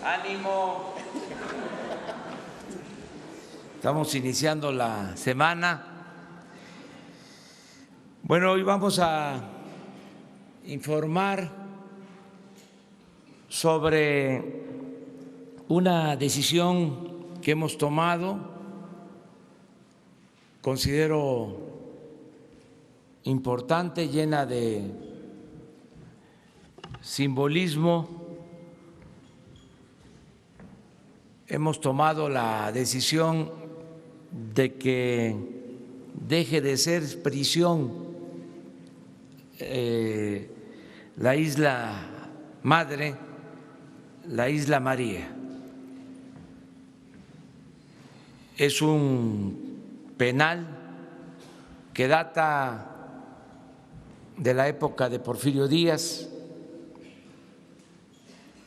Ánimo. Estamos iniciando la semana. Bueno, hoy vamos a informar sobre una decisión que hemos tomado, considero importante, llena de simbolismo. Hemos tomado la decisión de que deje de ser prisión la isla madre, la isla María. Es un penal que data de la época de Porfirio Díaz,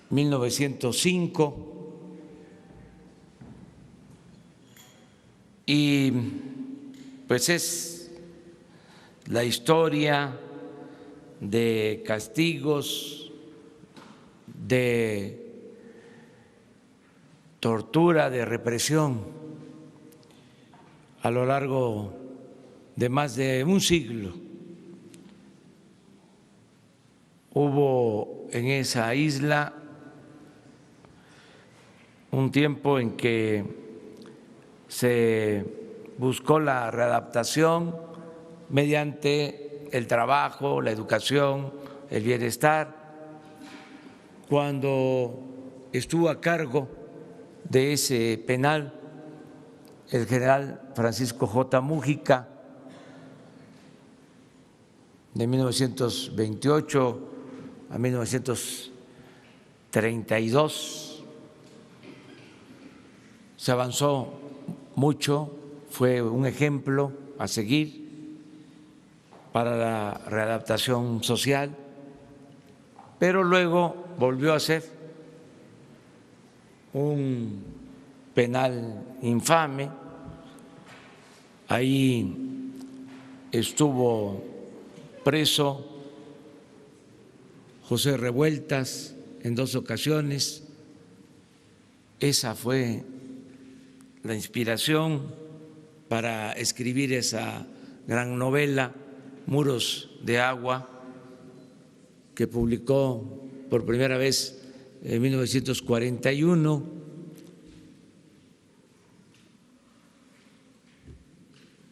1905, y pues es la historia de castigos, de tortura, de represión a lo largo de más de un siglo. Hubo en esa isla un tiempo en que se buscó la readaptación mediante el trabajo, la educación, el bienestar. Cuando estuvo a cargo de ese penal el general Francisco J. Múgica, de 1928 a 1932, se avanzó mucho, fue un ejemplo a seguir para la readaptación social, pero luego volvió a ser un penal infame. Ahí estuvo preso José Revueltas en 2 ocasiones. Esa fue la inspiración para escribir esa gran novela, Muros de Agua, que publicó por primera vez en 1941.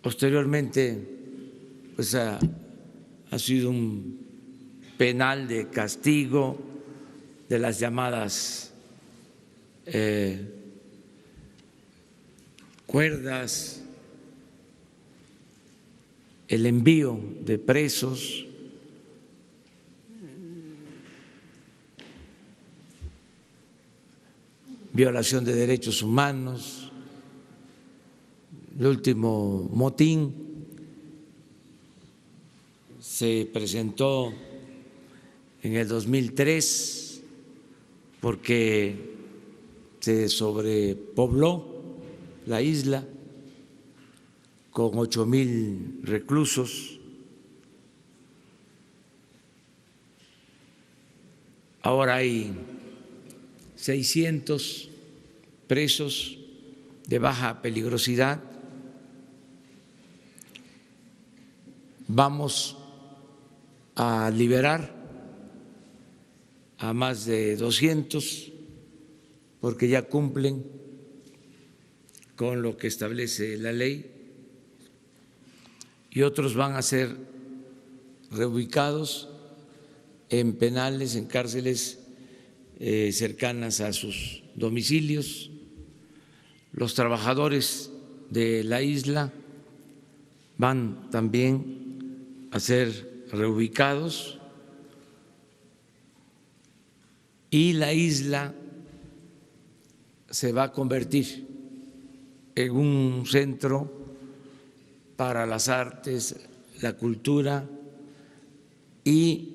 Posteriormente, pues ha sido un penal de castigo de las llamadas cuerdas, el envío de presos, violación de derechos humanos, el último motín se presentó en el 2003 porque se sobrepobló la isla con 8,000 reclusos. Ahora hay 600 presos de baja peligrosidad. Vamos a liberar a más de 200 porque ya cumplen con lo que establece la ley, y otros van a ser reubicados en penales, en cárceles cercanas a sus domicilios. Los trabajadores de la isla van también a ser reubicados, y la isla se va a convertir en un centro para las artes, la cultura y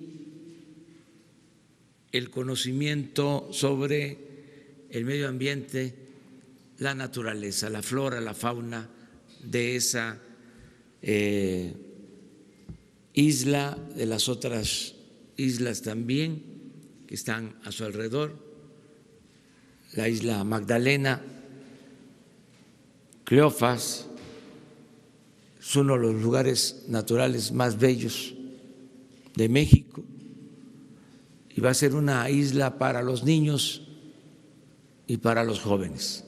el conocimiento sobre el medio ambiente, la naturaleza, la flora, la fauna de esa isla, de las otras islas también, que están a su alrededor, la isla Magdalena, Cleofas, es uno de los lugares naturales más bellos de México y va a ser una isla para los niños y para los jóvenes,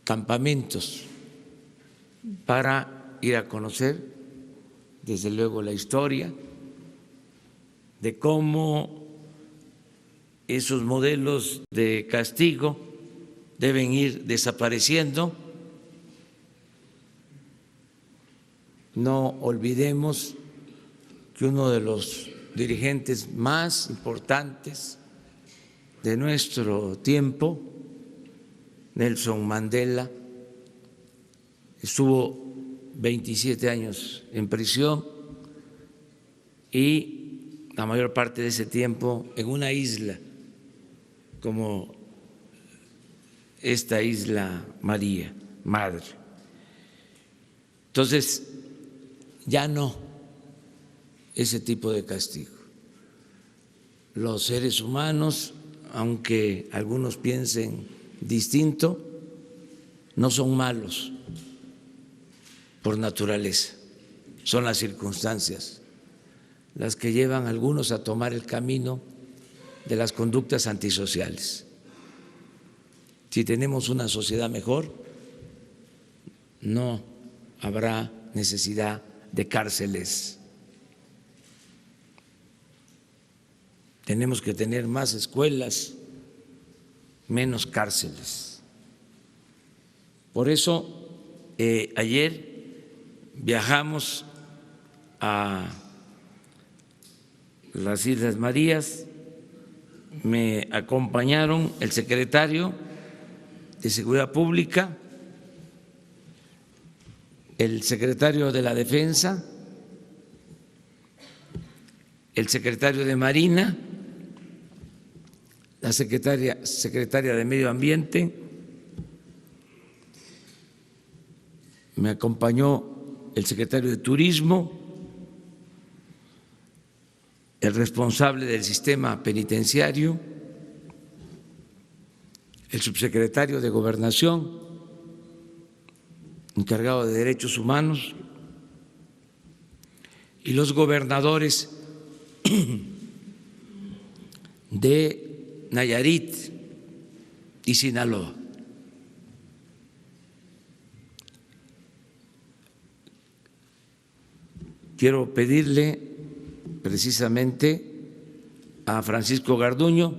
campamentos para ir a conocer, desde luego, la historia de cómo esos modelos de castigo deben ir desapareciendo. No olvidemos que uno de los dirigentes más importantes de nuestro tiempo, Nelson Mandela, estuvo 27 años en prisión y la mayor parte de ese tiempo en una isla como esta isla María, Madre. Entonces, ya no ese tipo de castigo. Los seres humanos, aunque algunos piensen distinto, no son malos por naturaleza, son las circunstancias las que llevan a algunos a tomar el camino de las conductas antisociales. Si tenemos una sociedad mejor, no habrá necesidad de cárceles. Tenemos que tener más escuelas, menos cárceles. Por eso, ayer viajamos a las Islas Marías, me acompañaron el secretario de Seguridad Pública, el secretario de la Defensa, el secretario de Marina, la secretaria de Medio Ambiente, me acompañó el secretario de Turismo, el responsable del sistema penitenciario, el subsecretario de Gobernación, encargado de Derechos Humanos, y los gobernadores de Nayarit y Sinaloa. Quiero pedirle precisamente a Francisco Garduño,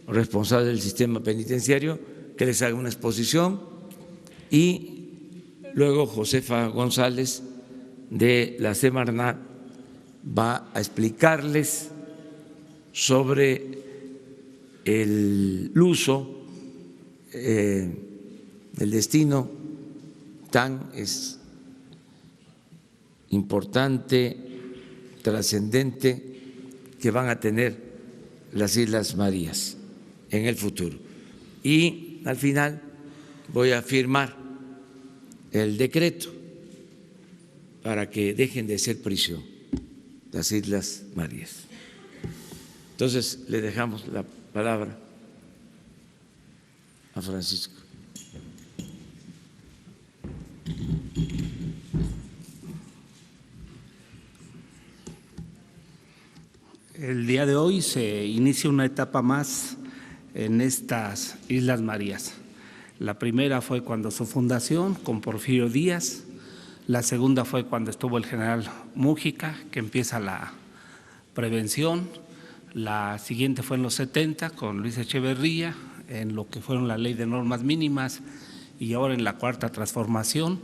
responsable del sistema penitenciario, que les haga una exposición, y luego Josefa González de la Semarnat va a explicarles sobre el uso, el destino tan importante, trascendente que van a tener las Islas Marías en el futuro. Y al final voy a firmar el decreto para que dejen de ser prisión las Islas Marías. Entonces, le dejamos la palabra a Francisco. El día de hoy se inicia una etapa más en estas Islas Marías. La primera fue cuando su fundación con Porfirio Díaz, la segunda fue cuando estuvo el general Múgica, que empieza la prevención, la siguiente fue en los 70 con Luis Echeverría, en lo que fueron la ley de normas mínimas, y ahora en la cuarta transformación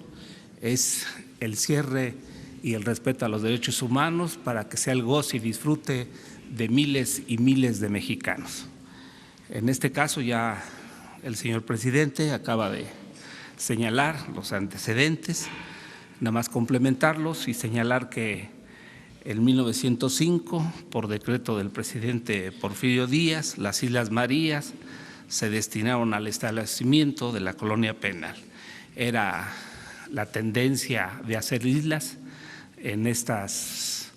es el cierre y el respeto a los derechos humanos para que sea el goce y disfrute de miles y miles de mexicanos. En este caso ya el señor presidente acaba de señalar los antecedentes, nada más complementarlos y señalar que en 1905, por decreto del presidente Porfirio Díaz, las Islas Marías se destinaron al establecimiento de la colonia penal. Era la tendencia de hacer islas en estas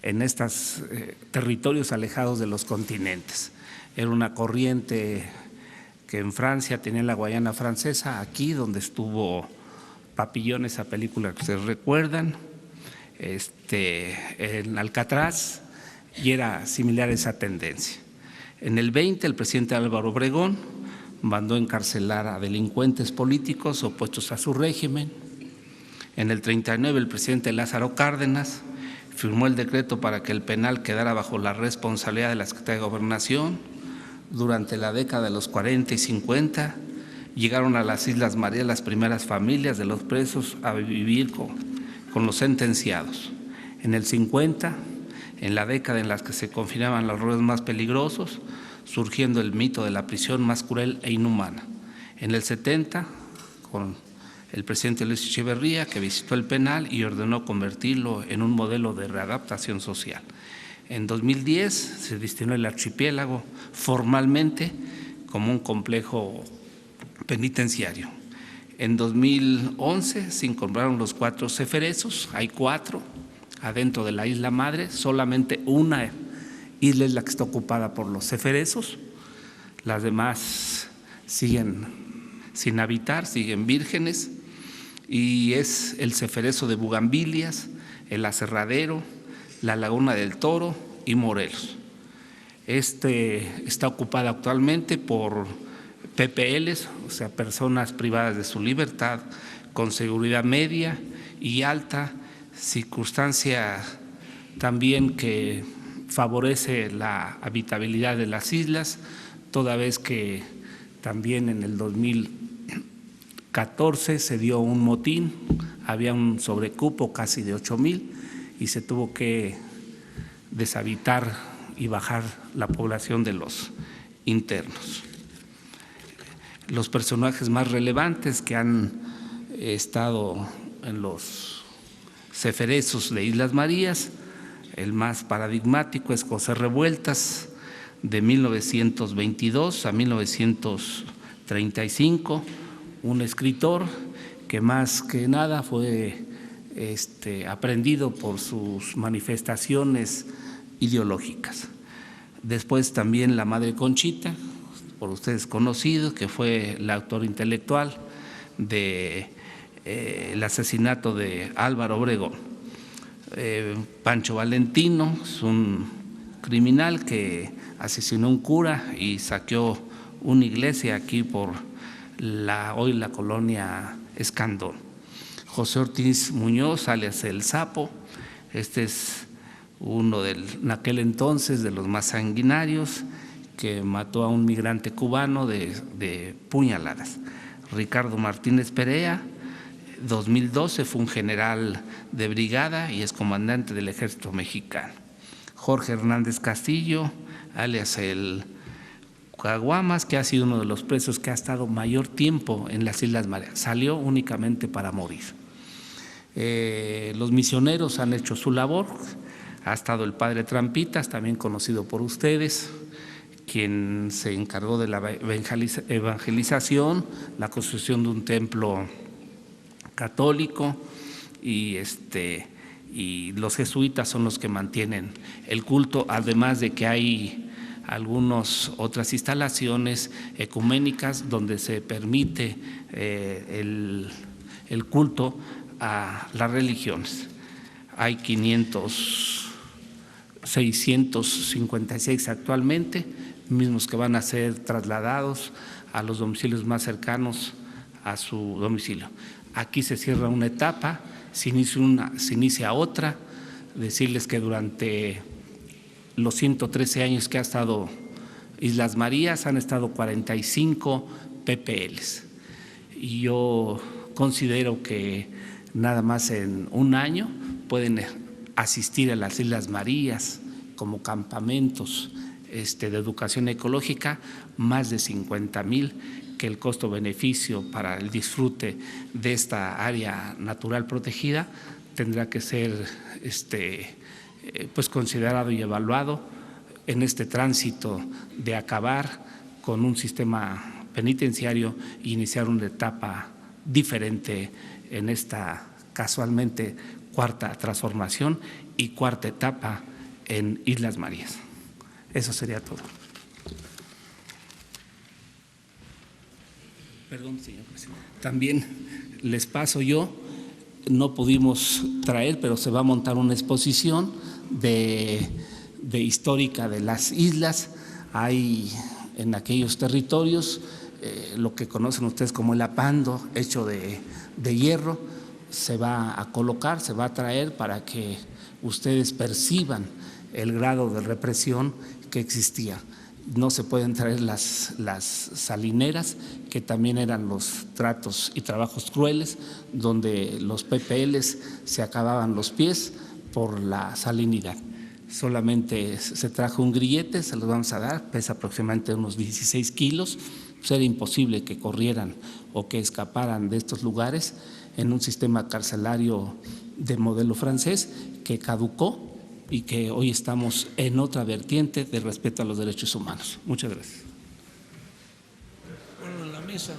en estos territorios alejados de los continentes. Era una corriente que en Francia tenía la Guayana Francesa, aquí donde estuvo Papillón, esa película que ustedes recuerdan, en Alcatraz, y era similar a esa tendencia. En el 20, el presidente Álvaro Obregón mandó encarcelar a delincuentes políticos opuestos a su régimen. En el 39, el presidente Lázaro Cárdenas firmó el decreto para que el penal quedara bajo la responsabilidad de la Secretaría de Gobernación. Durante la década de los 40 y 50, llegaron a las Islas Marías las primeras familias de los presos a vivir con los sentenciados. En el 50, en la década en la que se confinaban los reos más peligrosos, surgiendo el mito de la prisión más cruel e inhumana. En el 70, con el presidente Luis Echeverría, que visitó el penal y ordenó convertirlo en un modelo de readaptación social. En 2010 se destinó el archipiélago formalmente como un complejo penitenciario. En 2011 se incorporaron los 4 ceferezos, hay 4 adentro de la isla madre, solamente una isla es la que está ocupada por los ceferezos, las demás siguen sin habitar, siguen vírgenes, y es el ceferezo de Bugambilias, el Aserradero, la Laguna del Toro y Morelos. Está ocupada actualmente por PPLs, o sea, personas privadas de su libertad, con seguridad media y alta, circunstancia también que favorece la habitabilidad de las islas, toda vez que también en el 2014 se dio un motín, había un sobrecupo casi de 8,000 y se tuvo que deshabitar y bajar la población de los internos. Los personajes más relevantes que han estado en los ceferezos de Islas Marías, el más paradigmático es José Revueltas, de 1922 a 1935, un escritor que más que nada fue aprendido por sus manifestaciones ideológicas. Después también la madre Conchita, por ustedes conocido, que fue la autora intelectual de el asesinato de Álvaro Obregón. Pancho Valentino es un criminal que asesinó a un cura y saqueó una iglesia aquí por hoy la colonia Escandón. José Ortiz Muñoz, alias El Sapo, es uno en aquel entonces de los más sanguinarios, que mató a un migrante cubano de puñaladas. Ricardo Martínez Perea, 2012, fue un general de brigada y es comandante del ejército mexicano. Jorge Hernández Castillo, alias el Caguamas, que ha sido uno de los presos que ha estado mayor tiempo en las Islas Marías, salió únicamente para morir. Los misioneros han hecho su labor, ha estado el padre Trampitas, también conocido por ustedes, quien se encargó de la evangelización, la construcción de un templo católico y los jesuitas son los que mantienen el culto, además de que hay algunas otras instalaciones ecuménicas donde se permite el culto a las religiones. Hay 656 actualmente, mismos que van a ser trasladados a los domicilios más cercanos a su domicilio. Aquí se cierra una etapa, se inicia otra. Decirles que durante los 113 años que ha estado Islas Marías han estado 45 PPLs. Y yo considero que nada más en un año pueden asistir a las Islas Marías como campamentos de educación ecológica, más de 50,000, que el costo-beneficio para el disfrute de esta área natural protegida tendrá que ser pues considerado y evaluado en este tránsito de acabar con un sistema penitenciario e iniciar una etapa diferente en esta casualmente cuarta transformación y cuarta etapa en Islas Marías. Eso sería todo. Perdón, señor presidente. También les paso yo, no pudimos traer, pero se va a montar una exposición de histórica de las islas. Hay en aquellos territorios lo que conocen ustedes como el apando, hecho de hierro, se va a colocar, se va a traer para que ustedes perciban el grado de represión que existía. No se pueden traer las salineras, que también eran los tratos y trabajos crueles, donde los PPLs se acababan los pies por la salinidad. Solamente se trajo un grillete, se los vamos a dar, pesa aproximadamente unos 16 kilos. Pues era imposible que corrieran o que escaparan de estos lugares en un sistema carcelario de modelo francés que caducó y que hoy estamos en otra vertiente de respeto a los derechos humanos. Muchas gracias. Bueno, en la mesa.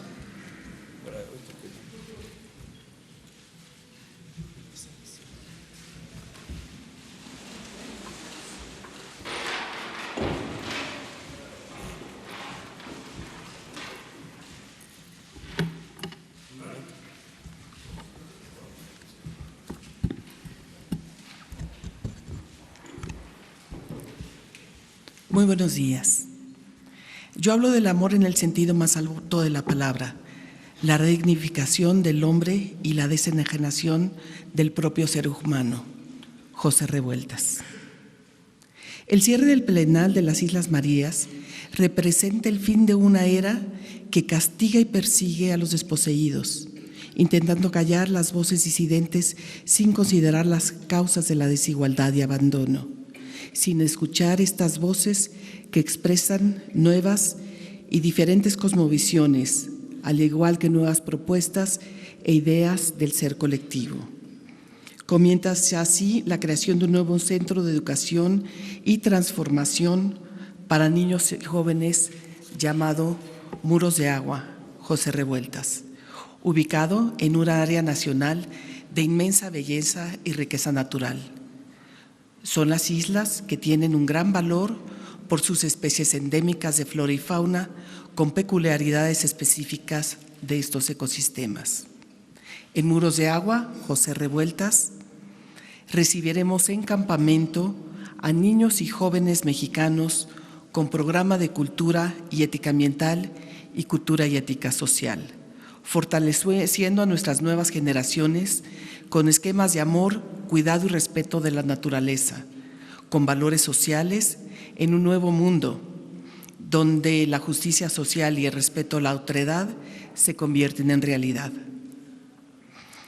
Muy buenos días. Yo hablo del amor en el sentido más alto de la palabra, la redignificación del hombre y la desenajenación del propio ser humano. José Revueltas. El cierre del Plenal de las Islas Marías representa el fin de una era que castiga y persigue a los desposeídos, intentando callar las voces disidentes sin considerar las causas de la desigualdad y abandono, sin escuchar estas voces que expresan nuevas y diferentes cosmovisiones, al igual que nuevas propuestas e ideas del ser colectivo. Comienza así la creación de un nuevo centro de educación y transformación para niños y jóvenes llamado Muros de Agua, José Revueltas, ubicado en un área nacional de inmensa belleza y riqueza natural. Son las islas que tienen un gran valor por sus especies endémicas de flora y fauna con peculiaridades específicas de estos ecosistemas. En Muros de Agua, José Revueltas, recibiremos en campamento a niños y jóvenes mexicanos con programa de cultura y ética ambiental y cultura y ética social, fortaleciendo a nuestras nuevas generaciones con esquemas de amor, cuidado y respeto de la naturaleza, con valores sociales en un nuevo mundo, donde la justicia social y el respeto a la otredad se convierten en realidad,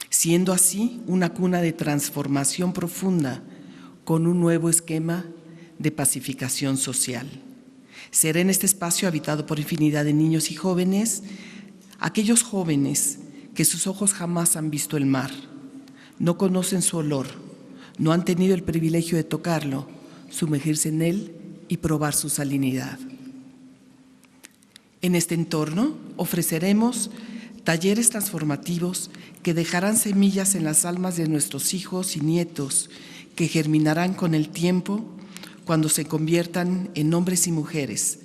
siendo así una cuna de transformación profunda con un nuevo esquema de pacificación social. Será en este espacio habitado por infinidad de niños y jóvenes, aquellos jóvenes que sus ojos jamás han visto el mar, no conocen su olor, no han tenido el privilegio de tocarlo, sumergirse en él y probar su salinidad. En este entorno ofreceremos talleres transformativos que dejarán semillas en las almas de nuestros hijos y nietos, que germinarán con el tiempo cuando se conviertan en hombres y mujeres,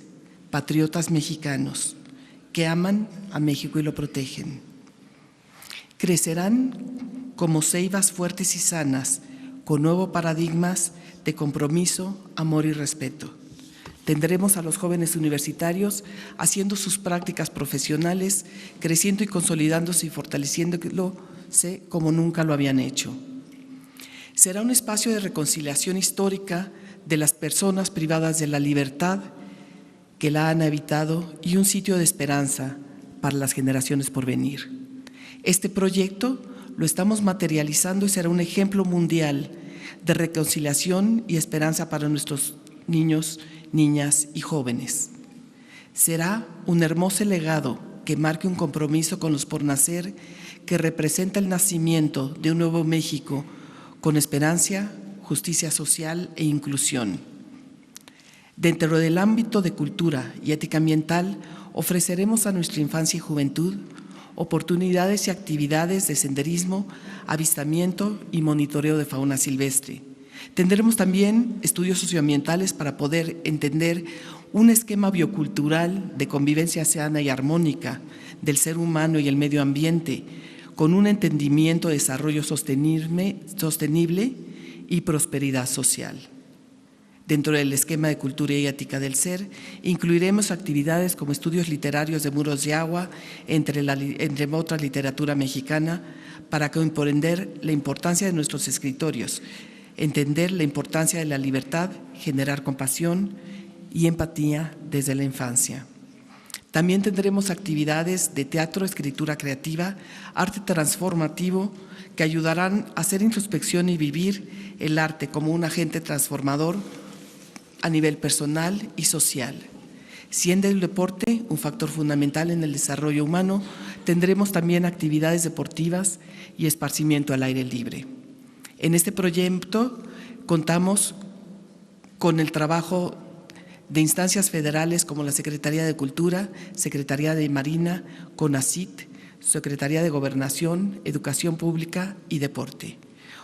patriotas mexicanos, que aman a México y lo protegen. Crecerán como ceibas fuertes y sanas, con nuevos paradigmas de compromiso, amor y respeto. Tendremos a los jóvenes universitarios haciendo sus prácticas profesionales, creciendo y consolidándose y fortaleciéndose como nunca lo habían hecho. Será un espacio de reconciliación histórica de las personas privadas de la libertad que la han habitado y un sitio de esperanza para las generaciones por venir. Este proyecto lo estamos materializando y será un ejemplo mundial de reconciliación y esperanza para nuestros niños, niñas y jóvenes. Será un hermoso legado que marque un compromiso con los por nacer, que representa el nacimiento de un nuevo México con esperanza, justicia social e inclusión. Dentro del ámbito de cultura y ética ambiental, ofreceremos a nuestra infancia y juventud oportunidades y actividades de senderismo, avistamiento y monitoreo de fauna silvestre, Tendremos también estudios socioambientales para poder entender un esquema biocultural de convivencia sana y armónica del ser humano y el medio ambiente, con un entendimiento de desarrollo sostenible y prosperidad social. Dentro del esquema de cultura y ética del ser, incluiremos actividades como estudios literarios de Muros de Agua, entre otra literatura mexicana, para comprender la importancia de nuestros escritorios, entender la importancia de la libertad, generar compasión y empatía desde la infancia. También tendremos actividades de teatro, escritura creativa, arte transformativo, que ayudarán a hacer introspección y vivir el arte como un agente transformador a nivel personal y social. Siendo el deporte un factor fundamental en el desarrollo humano, tendremos también actividades deportivas y esparcimiento al aire libre. En este proyecto contamos con el trabajo de instancias federales como la Secretaría de Cultura, Secretaría de Marina, CONACYT, Secretaría de Gobernación, Educación Pública y Deporte,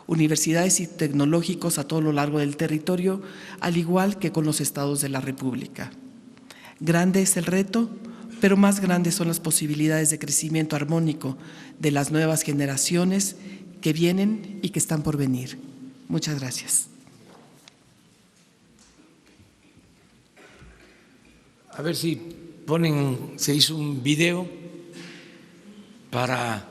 universidades y tecnológicos a todo lo largo del territorio, al igual que con los estados de la República. Grande es el reto, pero más grandes son las posibilidades de crecimiento armónico de las nuevas generaciones que vienen y que están por venir. Muchas gracias. A ver si se hizo un video para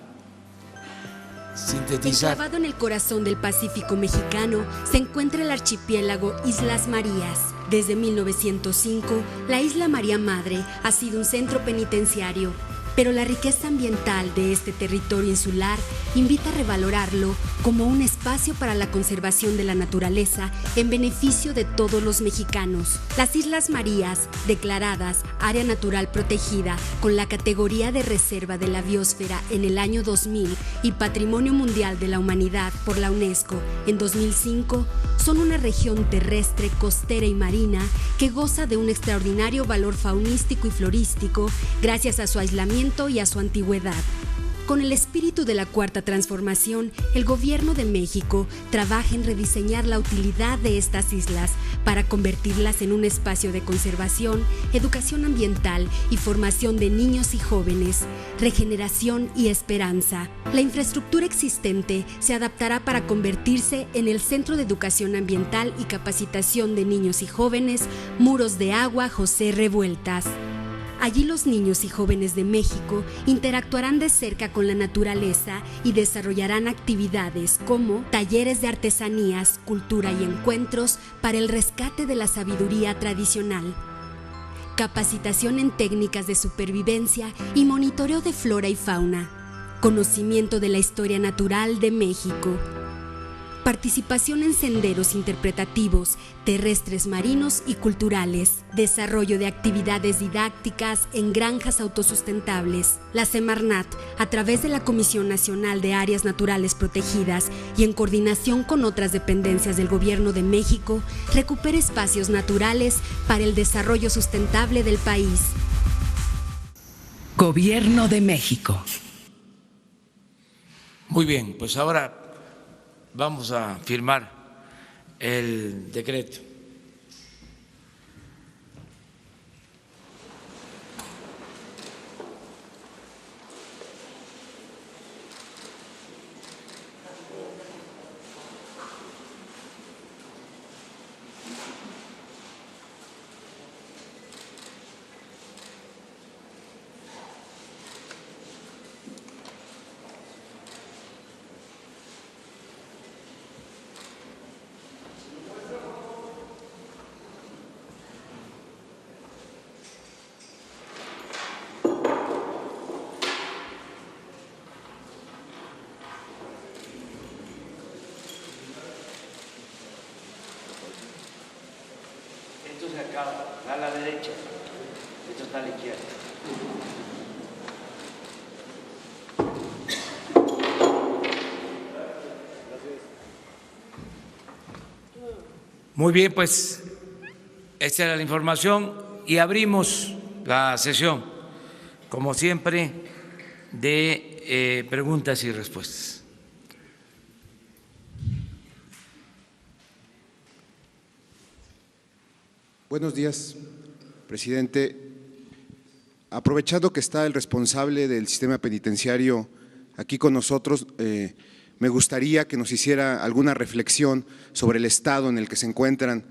sintetizar. Enclavado en el corazón del Pacífico mexicano se encuentra el archipiélago Islas Marías. Desde 1905, la Isla María Madre ha sido un centro penitenciario, pero la riqueza ambiental de este territorio insular invita a revalorarlo como un espacio para la conservación de la naturaleza en beneficio de todos los mexicanos. Las Islas Marías, declaradas Área Natural Protegida con la categoría de Reserva de la Biosfera en el año 2000 y Patrimonio Mundial de la Humanidad por la UNESCO en 2005, son una región terrestre, costera y marina que goza de un extraordinario valor faunístico y florístico gracias a su aislamiento y a su antigüedad. Con el espíritu de la Cuarta Transformación, el Gobierno de México trabaja en rediseñar la utilidad de estas islas para convertirlas en un espacio de conservación, educación ambiental y formación de niños y jóvenes, regeneración y esperanza. La infraestructura existente se adaptará para convertirse en el Centro de Educación Ambiental y Capacitación de Niños y Jóvenes, Muros de Agua José Revueltas. Allí los niños y jóvenes de México interactuarán de cerca con la naturaleza y desarrollarán actividades como talleres de artesanías, cultura y encuentros para el rescate de la sabiduría tradicional, capacitación en técnicas de supervivencia y monitoreo de flora y fauna, conocimiento de la historia natural de México, participación en senderos interpretativos, terrestres, marinos y culturales, desarrollo de actividades didácticas en granjas autosustentables. La Semarnat, a través de la Comisión Nacional de Áreas Naturales Protegidas y en coordinación con otras dependencias del Gobierno de México, recupera espacios naturales para el desarrollo sustentable del país. Gobierno de México. Muy bien, pues ahora vamos a firmar el decreto. Esto se acaba a la derecha, esto está a la izquierda. Muy bien, pues esta era la información y abrimos la sesión, como siempre, de preguntas y respuestas. Buenos días, presidente. Aprovechando que está el responsable del sistema penitenciario aquí con nosotros, me gustaría que nos hiciera alguna reflexión sobre el estado en el que se encuentran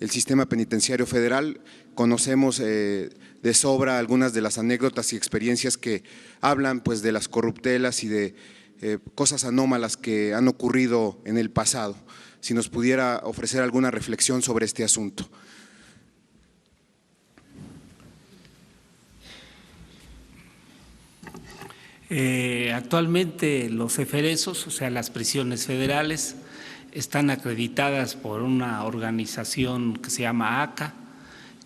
el sistema penitenciario federal. Conocemos de sobra algunas de las anécdotas y experiencias que hablan pues de las corruptelas y de cosas anómalas que han ocurrido en el pasado. Si nos pudiera ofrecer alguna reflexión sobre este asunto. Actualmente los eferesos, o sea, las prisiones federales, están acreditadas por una organización que se llama ACA,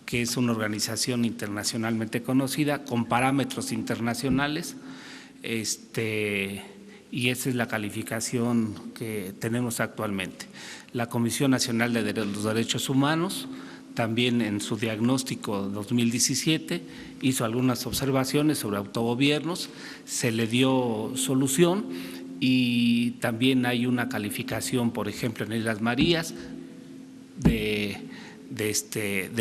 que es una organización internacionalmente conocida, con parámetros internacionales, y esa es la calificación que tenemos actualmente. La Comisión Nacional de los Derechos Humanos también en su diagnóstico 2017 hizo algunas observaciones sobre autogobiernos, se le dio solución y también hay una calificación, por ejemplo, en Islas Marías de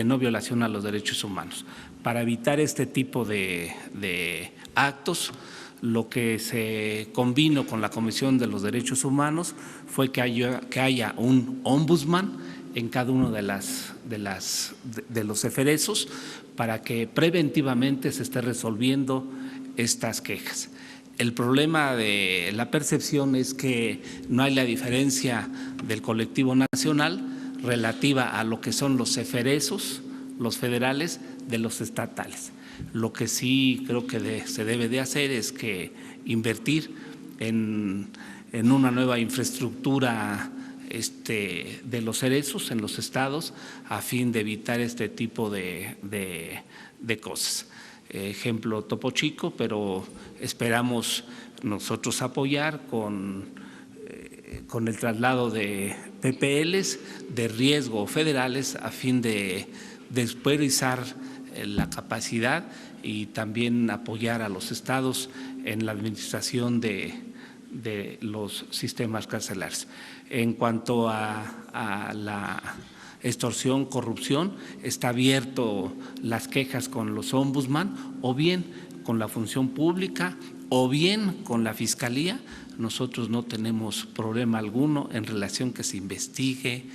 no violación a los derechos humanos. Para evitar este tipo de actos, lo que se convino con la Comisión de los Derechos Humanos fue que haya un ombudsman en cada uno de los eferesos para que preventivamente se esté resolviendo estas quejas. El problema de la percepción es que no hay la diferencia del colectivo nacional relativa a lo que son los eferesos, los federales, de los estatales. Lo que sí creo que se debe de hacer es que invertir en una nueva infraestructura de los eferesos en los estados a fin de evitar este tipo de cosas. Ejemplo Topo Chico, pero esperamos nosotros apoyar con el traslado de PPLs de riesgo federales a fin de priorizar la capacidad y también apoyar a los estados en la administración de los sistemas carcelarios. En cuanto a la extorsión, corrupción, está abierto las quejas con los ombudsman o bien con la función pública o bien con la fiscalía. Nosotros no tenemos problema alguno en relación que se investigue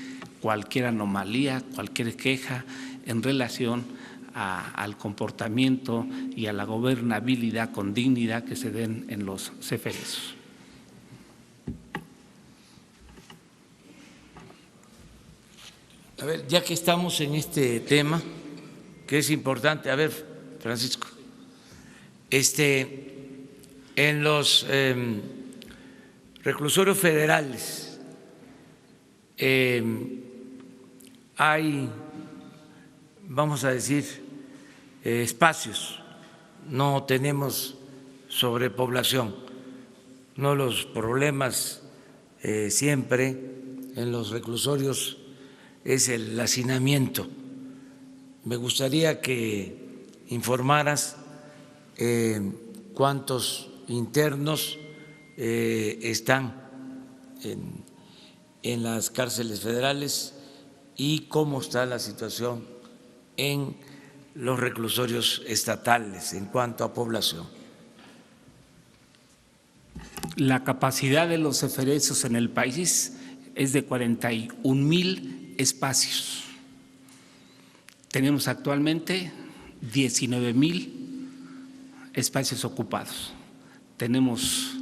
cualquier anomalía, cualquier queja en relación al comportamiento y a la gobernabilidad con dignidad que se den en los eferesos. A ver, ya que estamos en este tema, que es importante, a ver, Francisco, en los reclusorios federales hay, vamos a decir, espacios, no tenemos sobrepoblación, no los problemas siempre en los reclusorios es el hacinamiento. Me gustaría que informaras cuántos internos están en las cárceles federales y cómo está la situación en los reclusorios estatales en cuanto a población. La capacidad de los eferesos en el país es de 41,000 espacios. Tenemos actualmente 19,000 espacios ocupados. Tenemos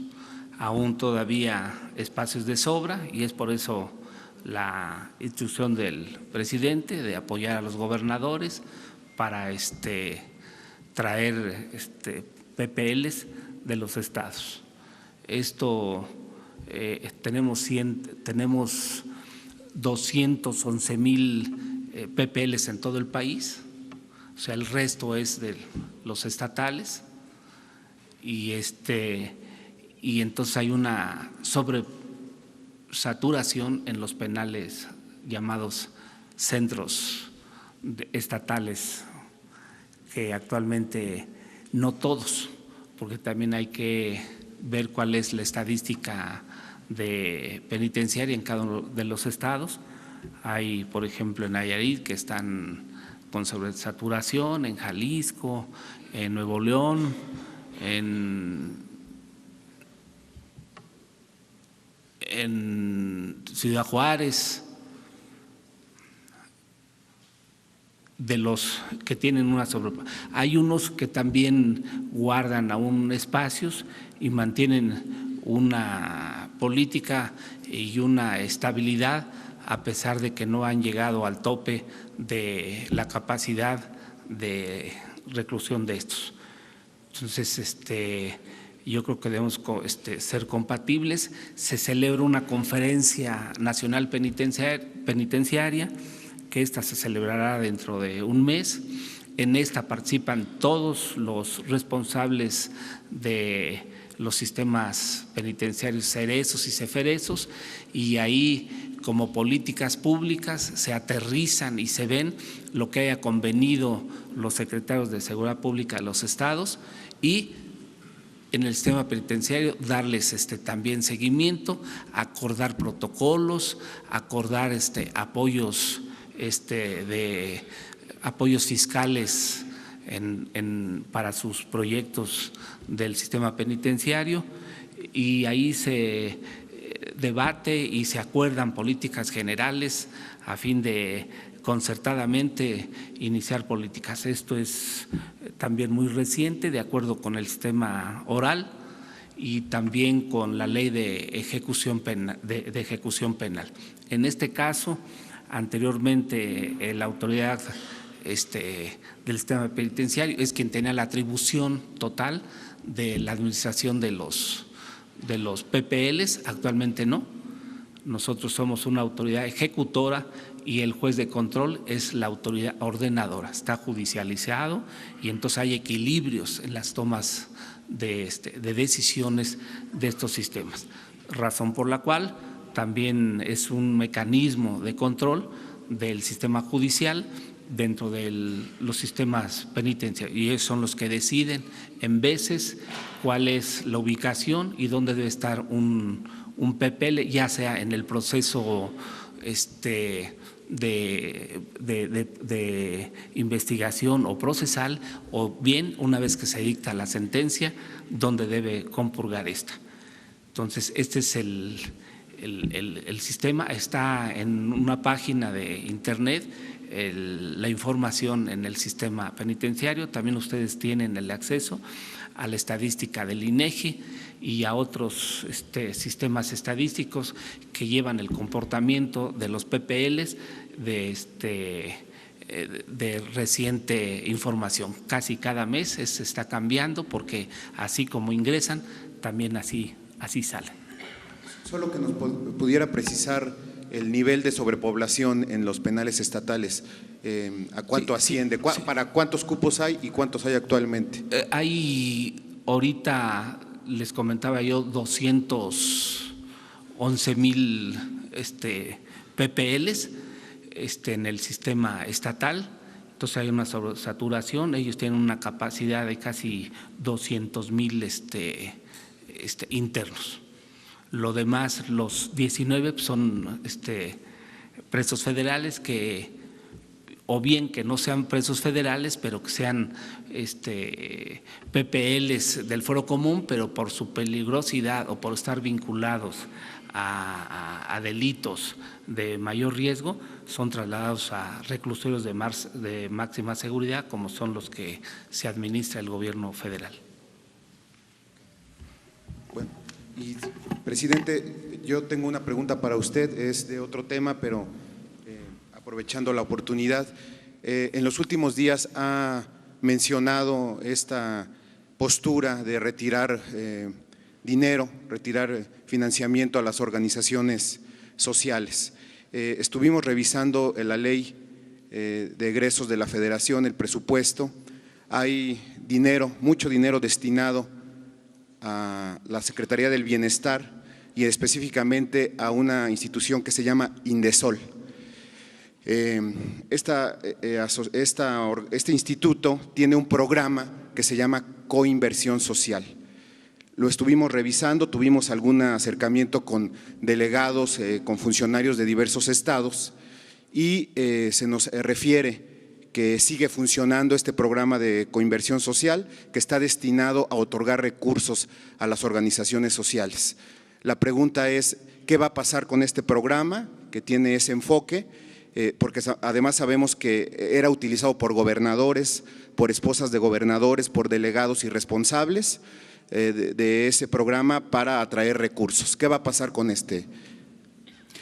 aún todavía espacios de sobra y es por eso la instrucción del presidente de apoyar a los gobernadores para traer PPLs de los estados. Esto tenemos 211,000 PPLs en todo el país, o sea, el resto es de los estatales y entonces hay una sobresaturación en los penales llamados centros estatales, que actualmente no todos, porque también hay que ver cuál es la estadística de penitenciaria en cada uno de los estados. Hay, por ejemplo, en Nayarit que están con sobresaturación en Jalisco, en Nuevo León, en Ciudad Juárez, de los que tienen una sobrepoblación. Hay unos que también guardan aún espacios y mantienen una política y una estabilidad a pesar de que no han llegado al tope de la capacidad de reclusión de estos. Entonces, yo creo que debemos ser compatibles. Se celebra una conferencia nacional penitenciaria, que esta se celebrará dentro de un mes. En esta participan todos los responsables de los sistemas penitenciarios cerezos y ceferezos, y ahí, como políticas públicas, se aterrizan y se ven lo que haya convenido los secretarios de Seguridad Pública de los estados, y en el sistema penitenciario darles también seguimiento, acordar protocolos, acordar apoyos de apoyos fiscales para sus proyectos del sistema penitenciario, y ahí se debate y se acuerdan políticas generales a fin de concertadamente iniciar políticas. Esto es también muy reciente, de acuerdo con el sistema oral y también con la ley de ejecución penal. En este caso, anteriormente la autoridad del sistema penitenciario es quien tenía la atribución total de la administración de los PPLs, actualmente no. Nosotros somos una autoridad ejecutora y el juez de control es la autoridad ordenadora. Está judicializado y entonces hay equilibrios en las tomas de decisiones de estos sistemas. Razón por la cual también es un mecanismo de control del sistema judicial dentro de los sistemas penitenciarios, y ellos son los que deciden en veces cuál es la ubicación y dónde debe estar un PPL, ya sea en el proceso de investigación o procesal, o bien una vez que se dicta la sentencia, dónde debe compurgar esta. Entonces, este es el sistema, está en una página de internet la información en el sistema penitenciario. También ustedes tienen el acceso a la estadística del INEGI y a otros sistemas estadísticos que llevan el comportamiento de los PPLs de reciente información. Casi cada mes se está cambiando, porque así como ingresan, también así salen. Solo que nos pudiera precisar el nivel de sobrepoblación en los penales estatales, ¿a cuánto asciende? ¿Para cuántos cupos hay y cuántos hay actualmente? Hay ahorita, les comentaba yo, 211,000 PPLs en el sistema estatal. Entonces hay una sobresaturación. Ellos tienen una capacidad de casi 200,000 internos. Lo demás, los 19 son presos federales, que o bien que no sean presos federales, pero que sean PPLs del Fuero Común, pero por su peligrosidad o por estar vinculados a delitos de mayor riesgo, son trasladados a reclusorios de máxima seguridad, como son los que se administra el gobierno federal. Bueno, y presidente, yo tengo una pregunta para usted, es de otro tema, pero aprovechando la oportunidad, en los últimos días ha mencionado esta postura de retirar dinero, retirar financiamiento a las organizaciones sociales. Estuvimos revisando la ley de egresos de la Federación, el presupuesto. Hay dinero, mucho dinero destinado a la Secretaría del Bienestar y específicamente a una institución que se llama Indesol. Este instituto tiene un programa que se llama Coinversión Social. Lo estuvimos revisando, tuvimos algún acercamiento con delegados, con funcionarios de diversos estados, y se nos refiere que sigue funcionando este programa de coinversión social que está destinado a otorgar recursos a las organizaciones sociales. La pregunta es, ¿qué va a pasar con este programa que tiene ese enfoque? Porque además sabemos que era utilizado por gobernadores, por esposas de gobernadores, por delegados y responsables de ese programa para atraer recursos. ¿Qué va a pasar con este,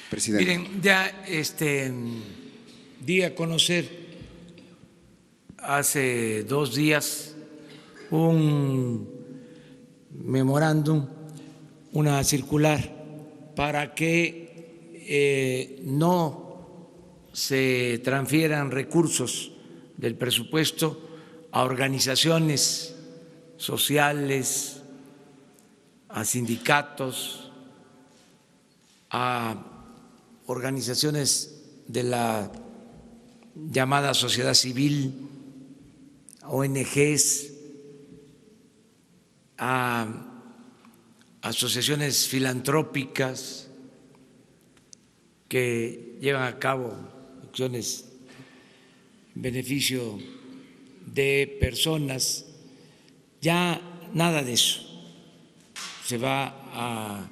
presidente? Miren, ya di a conocer hace 2 días un memorándum, una circular, para que no se transfieran recursos del presupuesto a organizaciones sociales, a sindicatos, a organizaciones de la llamada sociedad civil, ONGs, a asociaciones filantrópicas que llevan a cabo acciones en beneficio de personas. Ya nada de eso se va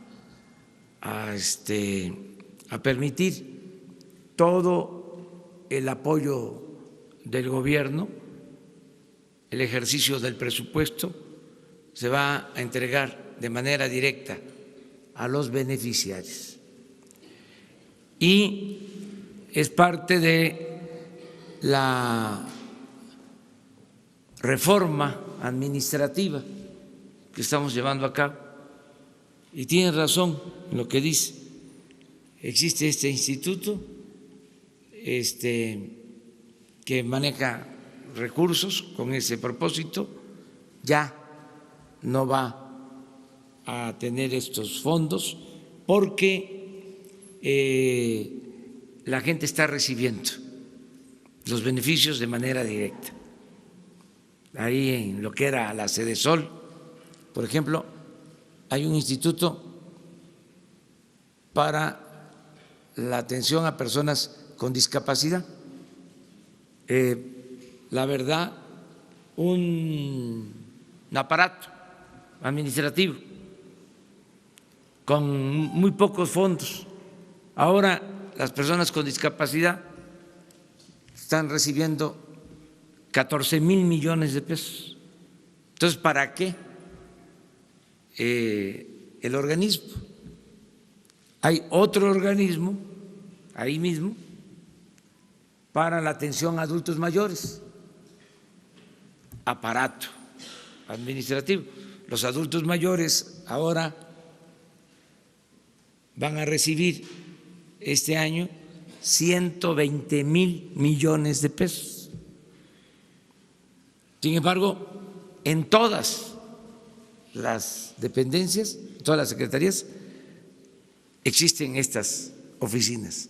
a permitir. Todo el apoyo del gobierno, el ejercicio del presupuesto, se va a entregar de manera directa a los beneficiarios. Y es parte de la reforma administrativa que estamos llevando a cabo. Y tiene razón en lo que dice. Existe este instituto que maneja recursos con ese propósito, ya no va a tener estos fondos porque la gente está recibiendo los beneficios de manera directa. Ahí en lo que era la Sedesol, por ejemplo, hay un instituto para la atención a personas con discapacidad. La verdad, un aparato administrativo con muy pocos fondos. Ahora las personas con discapacidad están recibiendo 14,000 millones de pesos. Entonces, ¿para qué el organismo? Hay otro organismo ahí mismo para la atención a adultos mayores, aparato administrativo. Los adultos mayores ahora van a recibir este año 120,000 millones de pesos. Sin embargo, en todas las dependencias, todas las secretarías, existen estas oficinas.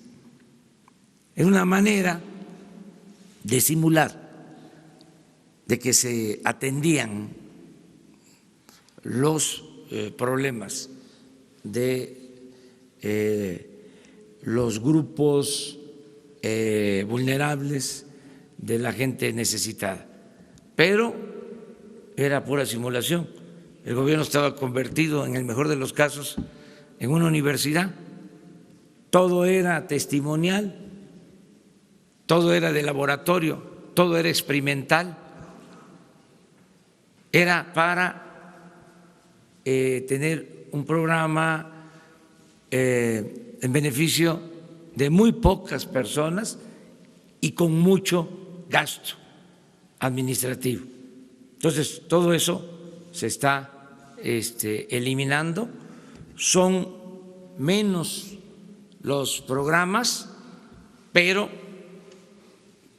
Es una manera de simular de que se atendían los problemas de los grupos vulnerables, de la gente necesitada. Pero era pura simulación. El gobierno estaba convertido, en el mejor de los casos, en una universidad. Todo era testimonial, todo era de laboratorio, todo era experimental. Era para tener un programa en beneficio de muy pocas personas y con mucho gasto administrativo. Entonces, todo eso se está eliminando. Son menos los programas, pero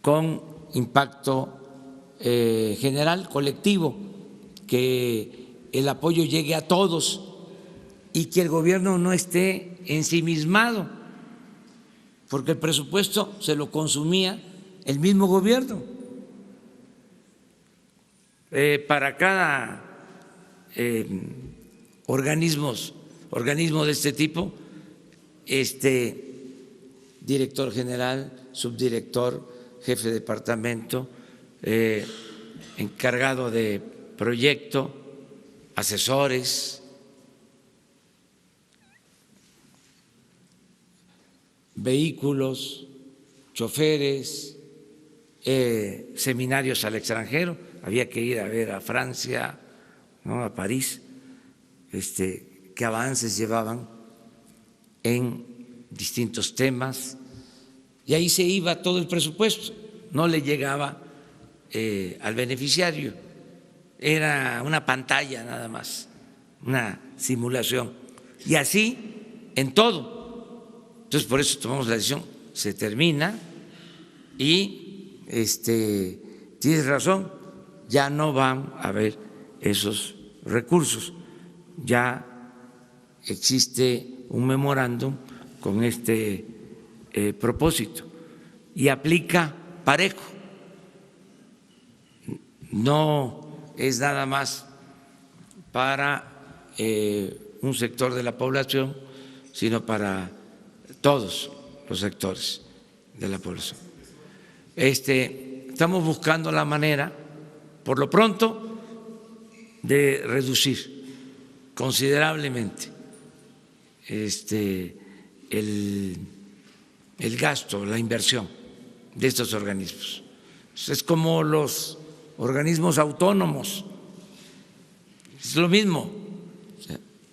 con impacto general, colectivo, que el apoyo llegue a todos y que el gobierno no esté ensimismado, porque el presupuesto se lo consumía el mismo gobierno. Para cada organismo de este tipo, director general, subdirector jefe de departamento, encargado de proyecto, asesores, vehículos, choferes, seminarios al extranjero. Había que ir a ver a Francia, ¿no?, a París, qué avances llevaban en distintos temas, y ahí se iba todo el presupuesto, no le llegaba al beneficiario, era una pantalla nada más, una simulación, y así en todo. Entonces, por eso tomamos la decisión, se termina y tienes razón, ya no van a haber esos recursos, ya existe un memorándum con este propósito y aplica parejo, no es nada más para un sector de la población, sino para todos los sectores de la población. Estamos buscando la manera, por lo pronto, de reducir considerablemente el gasto, la inversión de estos organismos. Es como los organismos autónomos, es lo mismo,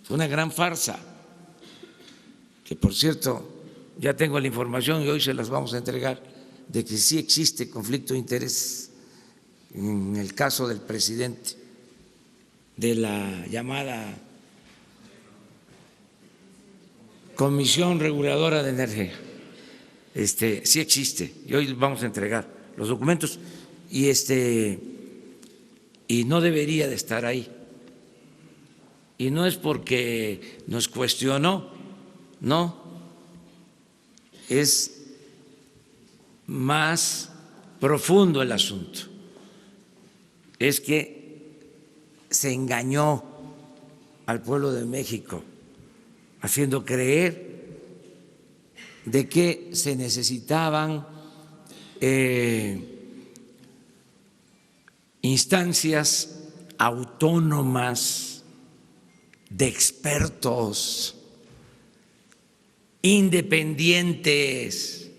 fue una gran farsa, que por cierto ya tengo la información y hoy se las vamos a entregar, de que sí existe conflicto de interés en el caso del presidente de la llamada Comisión Reguladora de Energía. Sí existe y hoy vamos a entregar los documentos y no debería de estar ahí. Y no es porque nos cuestionó, no, es más profundo el asunto. Es que se engañó al pueblo de México haciendo creer de que se necesitaban instancias autónomas de expertos independientes,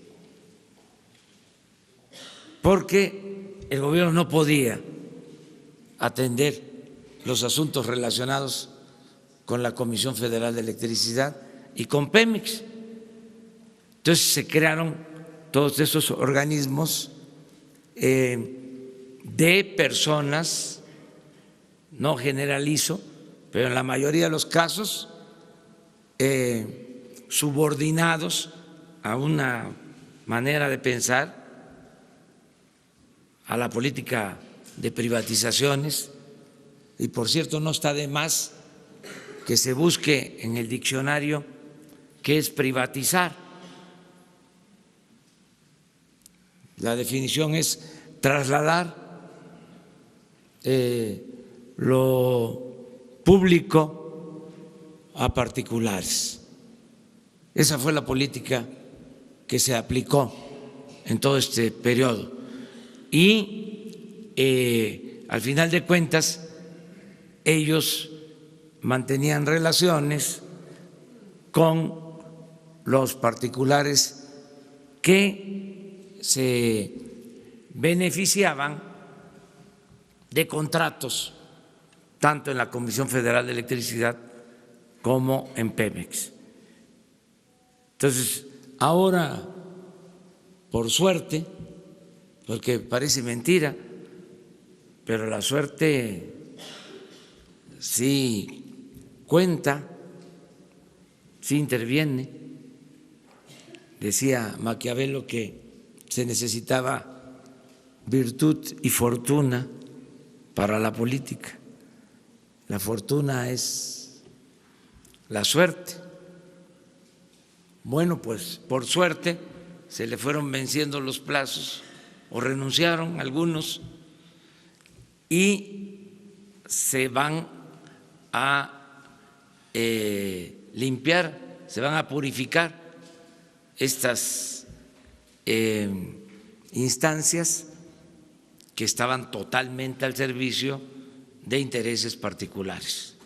porque el gobierno no podía atender los asuntos relacionados con la Comisión Federal de Electricidad y con Pemex. Entonces se crearon todos esos organismos de personas, no generalizo, pero en la mayoría de los casos subordinados a una manera de pensar, a la política de privatizaciones. Y por cierto, no está de más que se busque en el diccionario qué es privatizar. La definición es trasladar lo público a particulares. Esa fue la política que se aplicó en todo este periodo. Y al final de cuentas, ellos mantenían relaciones con los particulares que se beneficiaban de contratos tanto en la Comisión Federal de Electricidad como en Pemex. Entonces, ahora, por suerte, porque parece mentira, pero la suerte sí cuenta, sí interviene. Decía Maquiavelo que se necesitaba virtud y fortuna para la política. La fortuna es la suerte. Bueno, pues por suerte se le fueron venciendo los plazos o renunciaron algunos y se van a limpiar, se van a purificar estas instancias que estaban totalmente al servicio de intereses particulares.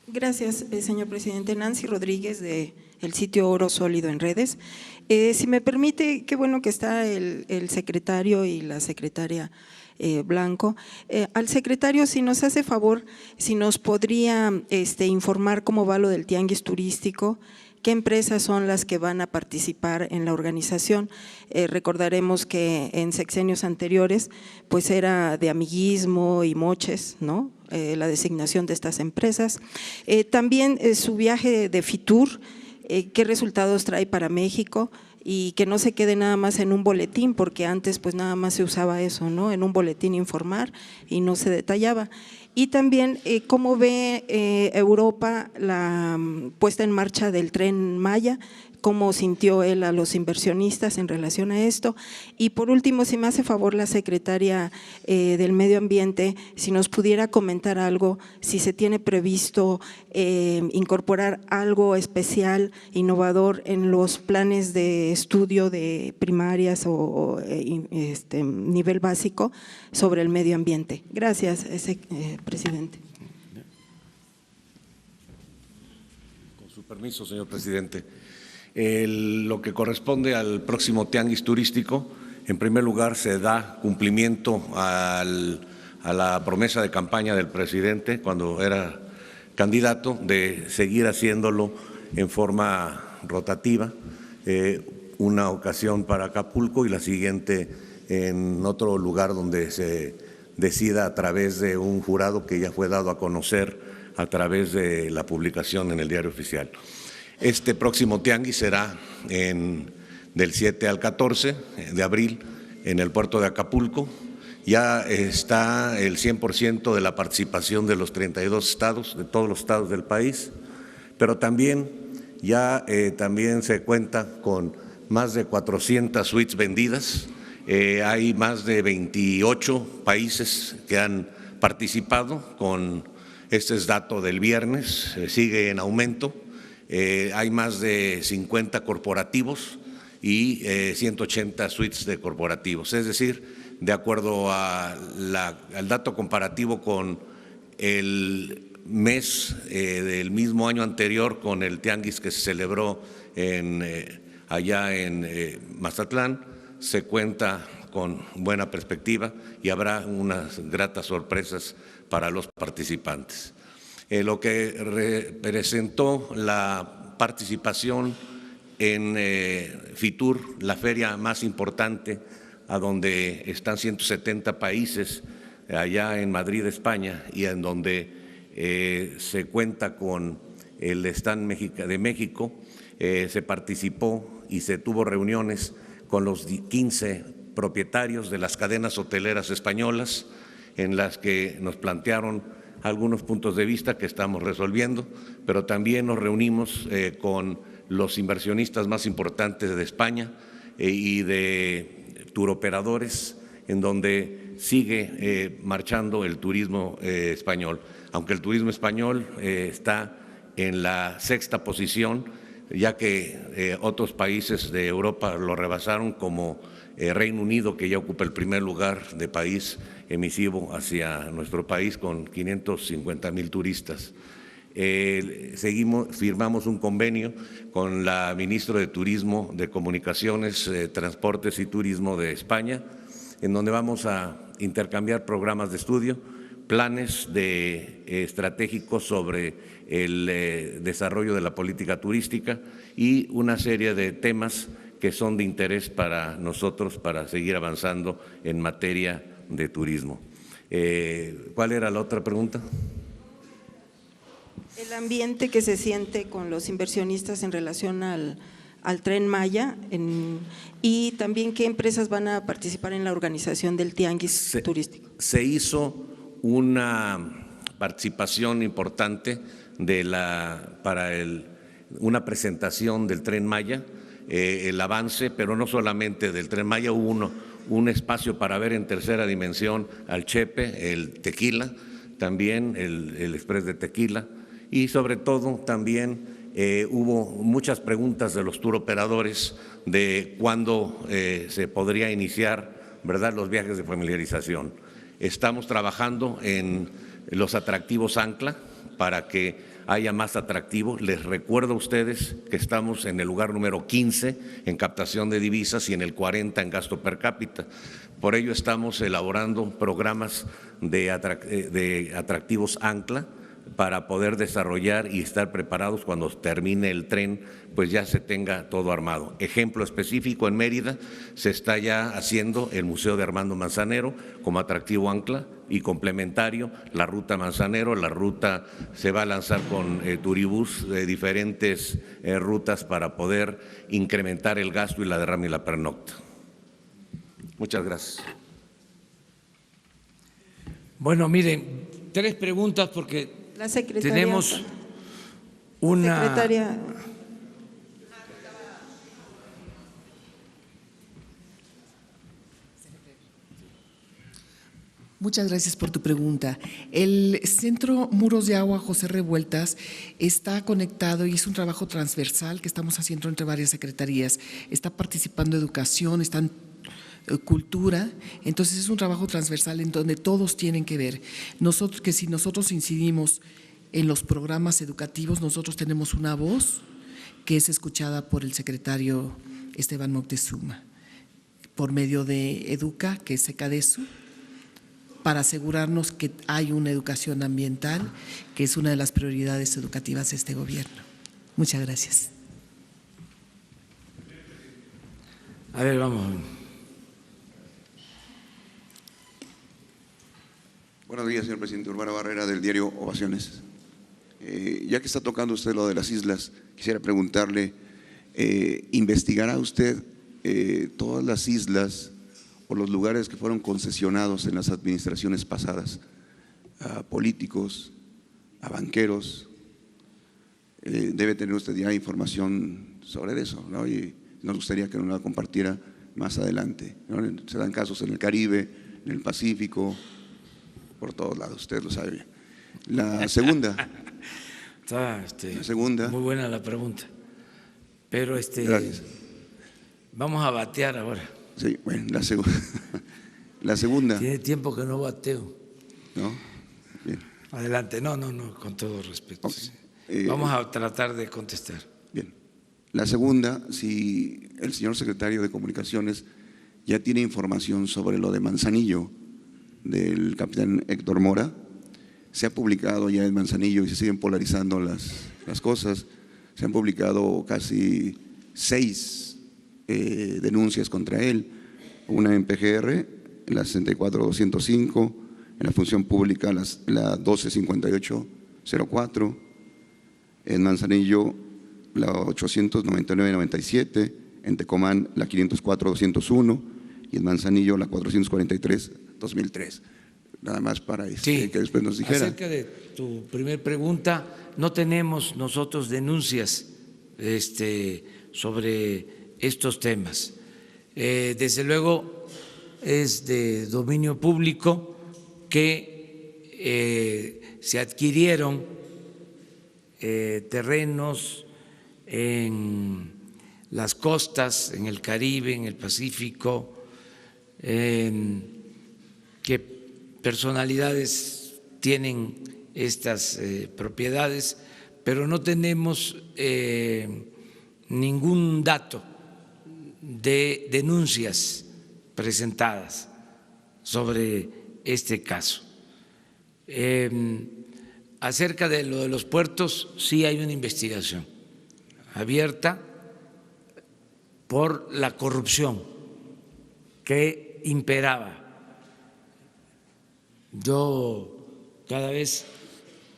Gracias, señor presidente. Nancy Rodríguez, del sitio Oro Sólido en Redes. Si me permite, qué bueno que está el secretario y la secretaria Blanco. Al secretario, si nos hace favor, si nos podría informar cómo va lo del tianguis turístico, qué empresas son las que van a participar en la organización. Recordaremos que en sexenios anteriores pues era de amiguismo y moches, ¿no? La designación de estas empresas. También su viaje de Fitur, qué resultados trae para México y que no se quede nada más en un boletín, porque antes pues nada más se usaba eso, ¿no? En un boletín informar y no se detallaba. Y también cómo ve Europa la puesta en marcha del Tren Maya, cómo sintió él a los inversionistas en relación a esto. Y por último, si me hace favor la secretaria del Medio Ambiente, si nos pudiera comentar algo, si se tiene previsto incorporar algo especial, innovador en los planes de estudio de primarias o nivel básico sobre el medio ambiente. Gracias, presidente. Con su permiso, señor presidente. Lo que corresponde al próximo tianguis turístico, en primer lugar se da cumplimiento a la promesa de campaña del presidente cuando era candidato de seguir haciéndolo en forma rotativa, una ocasión para Acapulco y la siguiente en otro lugar donde se decida a través de un jurado que ya fue dado a conocer a través de la publicación en el Diario Oficial. Este próximo tianguis será del 7 al 14 de abril en el puerto de Acapulco. Ya está el 100% de la participación de los 32 estados, de todos los estados del país, pero también también se cuenta con más de 400 suites vendidas. Hay más de 28 países que han participado. Este es dato del viernes, sigue en aumento. Hay más de 50 corporativos y 180 suites de corporativos. Es decir, de acuerdo al dato comparativo con el mes del mismo año anterior, con el tianguis que se celebró allá en Mazatlán, se cuenta con buena perspectiva y habrá unas gratas sorpresas para los participantes. Lo que representó la participación en Fitur, la feria más importante, a donde están 170 países, allá en Madrid, España, y en donde se cuenta con el stand de México, se participó y se tuvo reuniones con los 15 propietarios de las cadenas hoteleras españolas, en las que nos plantearon algunos puntos de vista que estamos resolviendo, pero también nos reunimos con los inversionistas más importantes de España y de turoperadores, en donde sigue marchando el turismo español, aunque el turismo español está en la 6ª posición, ya que otros países de Europa lo rebasaron, como Reino Unido, que ya ocupa el primer lugar de país emisivo hacia nuestro país con 550,000 turistas. Firmamos un convenio con la ministra de Turismo, de Comunicaciones, Transportes y Turismo de España, en donde vamos a intercambiar programas de estudio, planes estratégicos sobre el desarrollo de la política turística y una serie de temas que son de interés para nosotros para seguir avanzando en materia de turismo. ¿Cuál era la otra pregunta? El ambiente que se siente con los inversionistas en relación al Tren Maya y también qué empresas van a participar en la organización del tianguis turístico. Se hizo una participación importante para una presentación del Tren Maya, el avance, pero no solamente del Tren Maya, hubo un espacio para ver en tercera dimensión al Chepe, el tequila, también el Express de Tequila, y sobre todo también Hubo muchas preguntas de los tour operadores de cuándo se podría iniciar, ¿verdad?, los viajes de familiarización. Estamos trabajando en los atractivos ancla para que haya más atractivo. Les recuerdo a ustedes que estamos en el lugar número 15 en captación de divisas y en el 40 en gasto per cápita. Por ello estamos elaborando programas de atractivos ancla para poder desarrollar y estar preparados cuando termine el tren, pues ya se tenga todo armado. Ejemplo específico, en Mérida se está ya haciendo el Museo de Armando Manzanero como atractivo ancla y complementario la ruta Manzanero. La ruta se va a lanzar con Turibús de diferentes rutas para poder incrementar el gasto y la derrama y la pernocta. Muchas gracias. Bueno, miren, 3 preguntas porque la secretaria, tenemos una… Secretaria. Muchas gracias por tu pregunta. El Centro Muros de Agua José Revueltas está conectado y es un trabajo transversal que estamos haciendo entre varias secretarías. Está participando educación, está en cultura, entonces es un trabajo transversal en donde todos tienen que ver. Si nosotros incidimos en los programas educativos, nosotros tenemos una voz que es escuchada por el secretario Esteban Moctezuma, por medio de Educa, que es Secadesu, para asegurarnos que hay una educación ambiental, que es una de las prioridades educativas de este gobierno. Muchas gracias. A ver, vamos. Buenos días, señor presidente. Urbano Barrera, del diario Ovaciones. Ya que está tocando usted lo de las islas, quisiera preguntarle, ¿investigará usted todas las islas o los lugares que fueron concesionados en las administraciones pasadas a políticos, a banqueros? Debe tener usted ya información sobre eso, ¿no? Y nos gustaría que nos la compartiera más adelante, ¿no? Se dan casos en el Caribe, en el Pacífico, por todos lados, usted lo sabe bien. La segunda. Está, la segunda. Muy buena la pregunta. Pero gracias. Vamos a batear ahora. Sí, bueno, la segunda. Tiene tiempo que no bateo. ¿No? Bien. Adelante. No, con todo respeto. Okay. Sí. Vamos a tratar de contestar. Bien. La segunda, si el señor secretario de Comunicaciones ya tiene información sobre lo de Manzanillo, del capitán Héctor Mora. Se ha publicado ya en Manzanillo y se siguen polarizando las cosas. Se han publicado casi 6 denuncias contra él, una en PGR, la 64-205, en la función pública la 1258-04, en Manzanillo la 899-97, en Tecomán la 504-201 y en Manzanillo la 443-2003. Nada más para que después nos dijera. Acerca de tu primer pregunta, no tenemos nosotros denuncias sobre estos temas. Desde luego es de dominio público que se adquirieron terrenos en las costas, en el Caribe, en el Pacífico, que personalidades tienen estas propiedades, pero no tenemos ningún dato de denuncias presentadas sobre este caso. Acerca de lo de los puertos, sí hay una investigación abierta por la corrupción que imperaba. Yo cada vez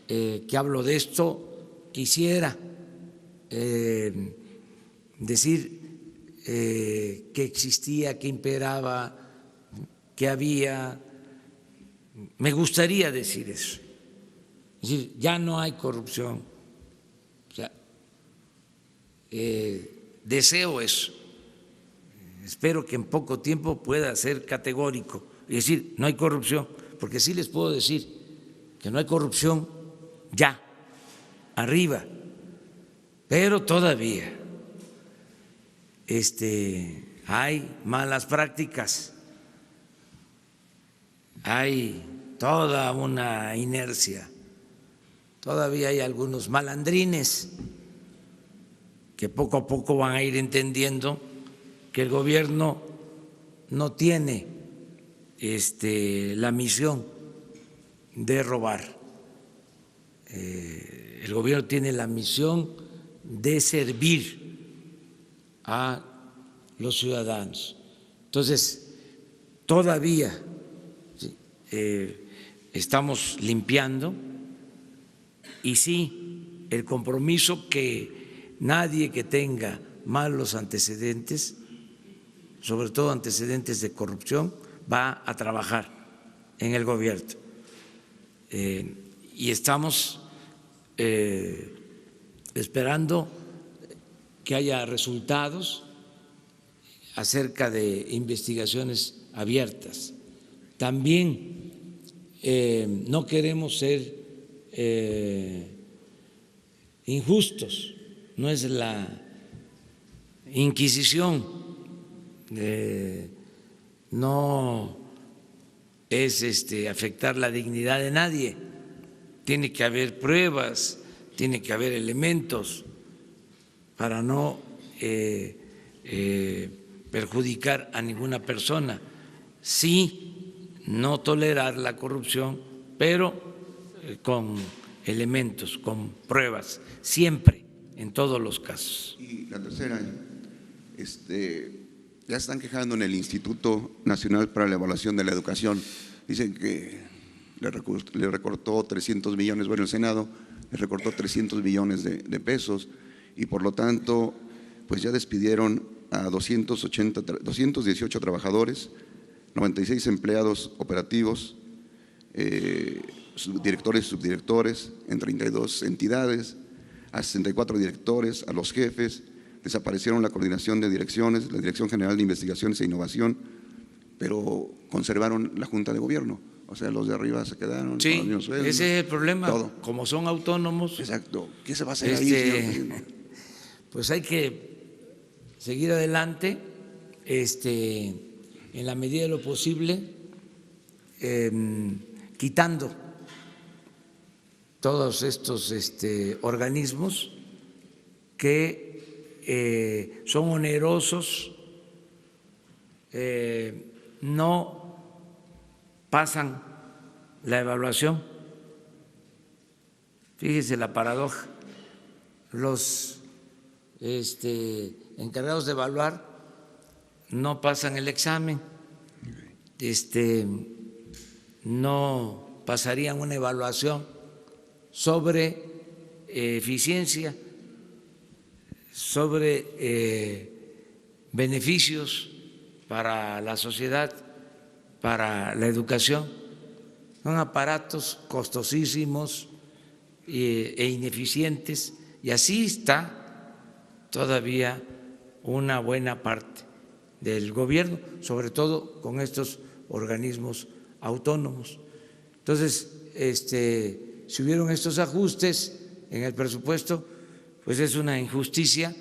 que hablo de esto quisiera decir que existía, que imperaba, que había. Me gustaría decir eso. Es decir, ya no hay corrupción. O sea, deseo eso. Espero que en poco tiempo pueda ser categórico y decir, no hay corrupción, porque sí les puedo decir que no hay corrupción ya, arriba, pero todavía hay malas prácticas, hay toda una inercia, todavía hay algunos malandrines que poco a poco van a ir entendiendo que el gobierno no tiene la misión de robar. El gobierno tiene la misión de servir a los ciudadanos. Entonces, todavía estamos limpiando y sí, el compromiso que nadie que tenga malos antecedentes, sobre todo antecedentes de corrupción, va a trabajar en el gobierno. Y estamos esperando que haya resultados acerca de investigaciones abiertas. También no queremos ser injustos, no es la Inquisición, no es afectar la dignidad de nadie. Tiene que haber pruebas, tiene que haber elementos para no perjudicar a ninguna persona. Sí, no tolerar la corrupción, pero con elementos, con pruebas, siempre, en todos los casos. Y la tercera, ya están quejando en el Instituto Nacional para la Evaluación de la Educación. Dicen que le recortó 300 millones, bueno, el Senado le recortó 300 millones de pesos y por lo tanto, pues ya despidieron a 218 trabajadores, 96 empleados operativos, directores y subdirectores en 32 entidades, a 64 directores, a los jefes. Desaparecieron la coordinación de direcciones, la Dirección General de Investigaciones e Innovación, pero conservaron la Junta de Gobierno. O sea, los de arriba se quedaron. Sí, con los mismos sueldos, ese es el problema. todo. Como son autónomos. Exacto. ¿Qué se va a hacer ahí, señor presidente? Pues hay que seguir adelante, en la medida de lo posible, quitando todos estos organismos que son onerosos, no pasan la evaluación. Fíjese la paradoja, los encargados de evaluar no pasan el examen, no pasarían una evaluación sobre eficiencia, sobre beneficios para la sociedad, para la educación. Son aparatos costosísimos e ineficientes, y así está todavía una buena parte del gobierno, sobre todo con estos organismos autónomos. Entonces, si hubieron estos ajustes en el presupuesto, pues es una injusticia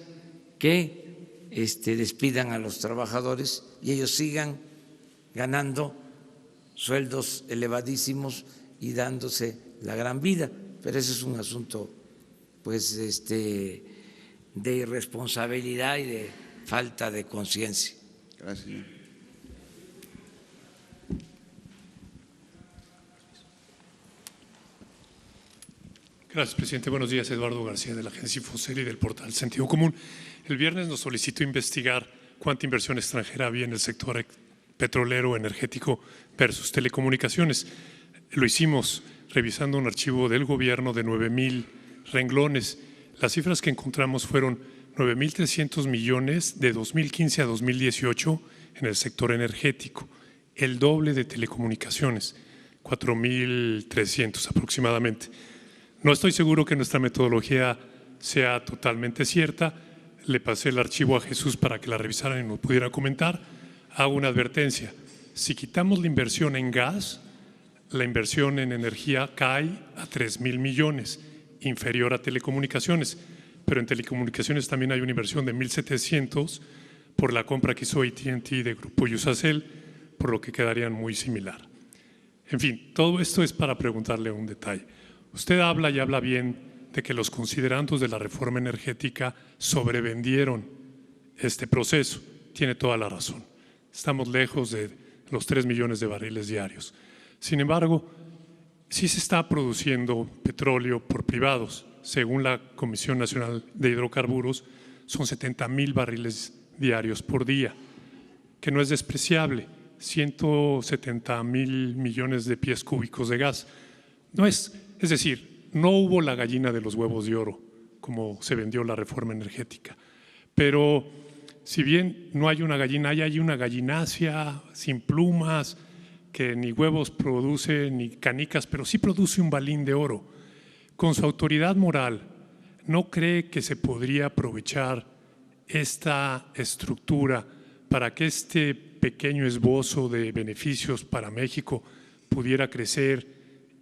que despidan a los trabajadores y ellos sigan ganando sueldos elevadísimos y dándose la gran vida. Pero ese es un asunto, pues, de irresponsabilidad y de falta de conciencia. Gracias. Gracias, presidente. Buenos días. Eduardo García, de la agencia Infocel y del portal Sentido Común. El viernes nos solicitó investigar cuánta inversión extranjera había en el sector petrolero, energético versus telecomunicaciones. Lo hicimos revisando un archivo del gobierno de 9,000 renglones. Las cifras que encontramos fueron 9,300 millones de 2015 a 2018 en el sector energético, el doble de telecomunicaciones, 4,300 aproximadamente. No estoy seguro que nuestra metodología sea totalmente cierta. Le pasé el archivo a Jesús para que la revisaran y nos pudiera comentar. Hago una advertencia. Si quitamos la inversión en gas, la inversión en energía cae a 3,000 millones, inferior a telecomunicaciones. pero en telecomunicaciones también hay una inversión de 1.700 por la compra que hizo AT&T de Grupo Iusacell, por lo que quedarían muy similar. En fin, todo esto es para preguntarle un detalle. Usted habla y habla bien de que los considerandos de la reforma energética sobrevendieron este proceso. Tiene toda la razón. Estamos lejos de los 3 millones de barriles diarios. Sin embargo, sí se está produciendo petróleo por privados. Según la Comisión Nacional de Hidrocarburos, son 70,000 barriles diarios por día, que no es despreciable. 170,000 millones de pies cúbicos de gas. Es decir, no hubo la gallina de los huevos de oro, como se vendió la reforma energética. Pero si bien no hay una gallina, hay una gallinácea sin plumas, que ni huevos produce ni canicas, pero sí produce un balín de oro. Con su autoridad moral, ¿no cree que se podría aprovechar esta estructura para que este pequeño esbozo de beneficios para México pudiera crecer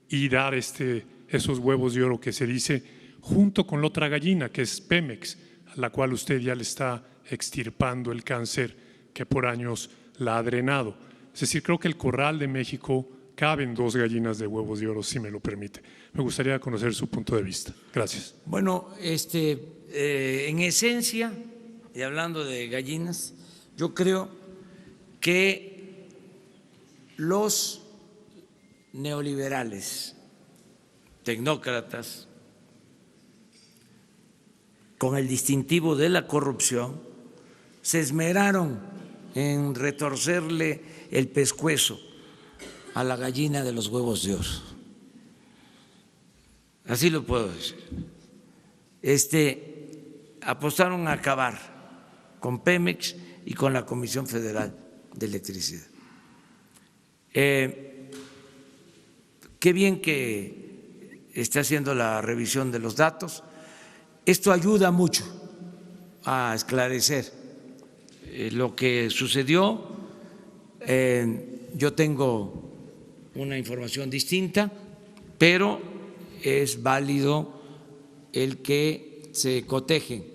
y dar esos huevos de oro que se dice, junto con la otra gallina que es Pemex, a la cual usted ya le está extirpando el cáncer que por años la ha drenado? Es decir, creo que el corral de México caben 2 gallinas de huevos de oro, si me lo permite. Me gustaría conocer su punto de vista. Gracias. Bueno, en esencia, y hablando de gallinas, yo creo que los neoliberales, tecnócratas, con el distintivo de la corrupción, se esmeraron en retorcerle el pescuezo a la gallina de los huevos de oro. Así lo puedo decir. Apostaron a acabar con Pemex y con la Comisión Federal de Electricidad. Qué bien que está haciendo la revisión de los datos. Esto ayuda mucho a esclarecer lo que sucedió. Yo tengo una información distinta, pero es válido el que se cotejen,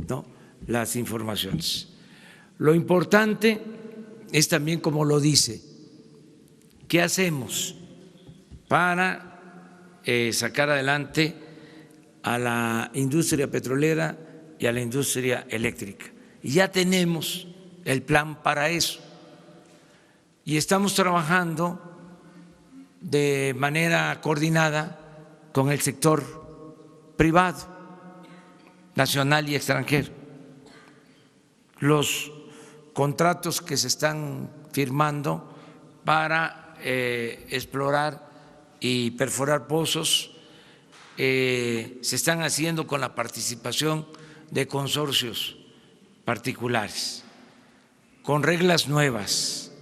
¿no?, las informaciones. Lo importante es también, como lo dice, ¿qué hacemos para sacar adelante a la industria petrolera y a la industria eléctrica? Y ya tenemos el plan para eso. Y estamos trabajando de manera coordinada con el sector privado, nacional y extranjero. Los contratos que se están firmando para explorar y perforar pozos se están haciendo con la participación de consorcios particulares, con reglas nuevas,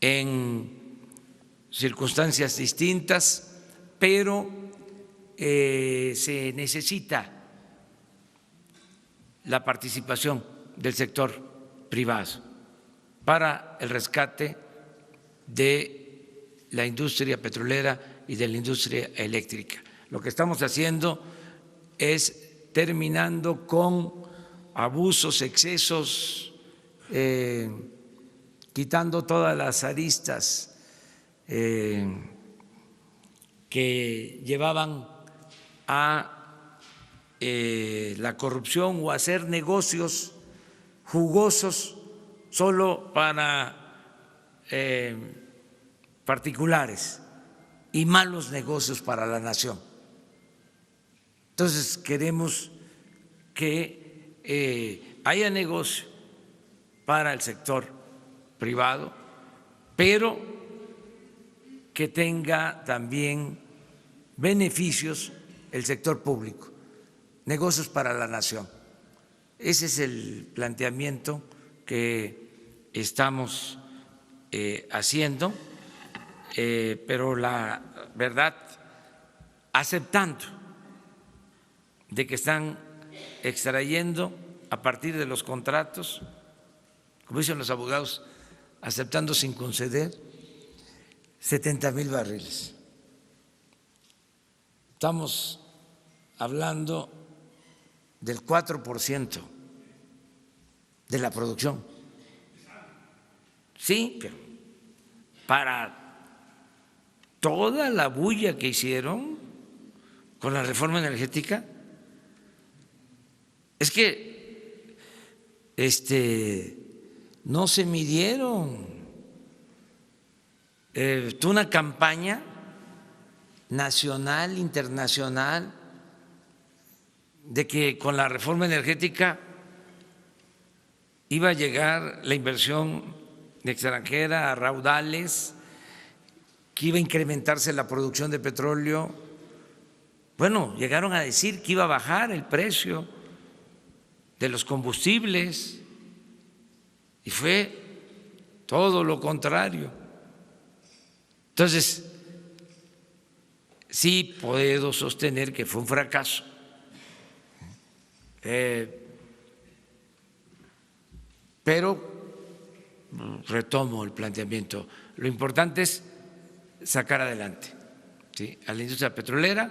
en circunstancias distintas, pero se necesita la participación del sector privado para el rescate de la industria petrolera y de la industria eléctrica. Lo que estamos haciendo es terminando con abusos, excesos, quitando todas las aristas que llevaban a la corrupción o a hacer negocios jugosos solo para particulares y malos negocios para la nación. Entonces queremos que haya negocio para el sector privado, pero que tenga también beneficios el sector público, negocios para la nación. Ese es el planteamiento que estamos haciendo, pero la verdad, aceptando de que están extrayendo a partir de los contratos, como dicen los abogados, aceptando sin conceder 70,000 barriles. Estamos hablando del 4% de la producción. Sí, pero para toda la bulla que hicieron con la reforma energética, es que no se midieron. Tuvo una campaña nacional, internacional, de que con la reforma energética iba a llegar la inversión extranjera a raudales, que iba a incrementarse la producción de petróleo. Bueno, llegaron a decir que iba a bajar el precio de los combustibles y fue todo lo contrario. Entonces, sí puedo sostener que fue un fracaso. Pero retomo el planteamiento. Lo importante es sacar adelante, ¿sí?, a la industria petrolera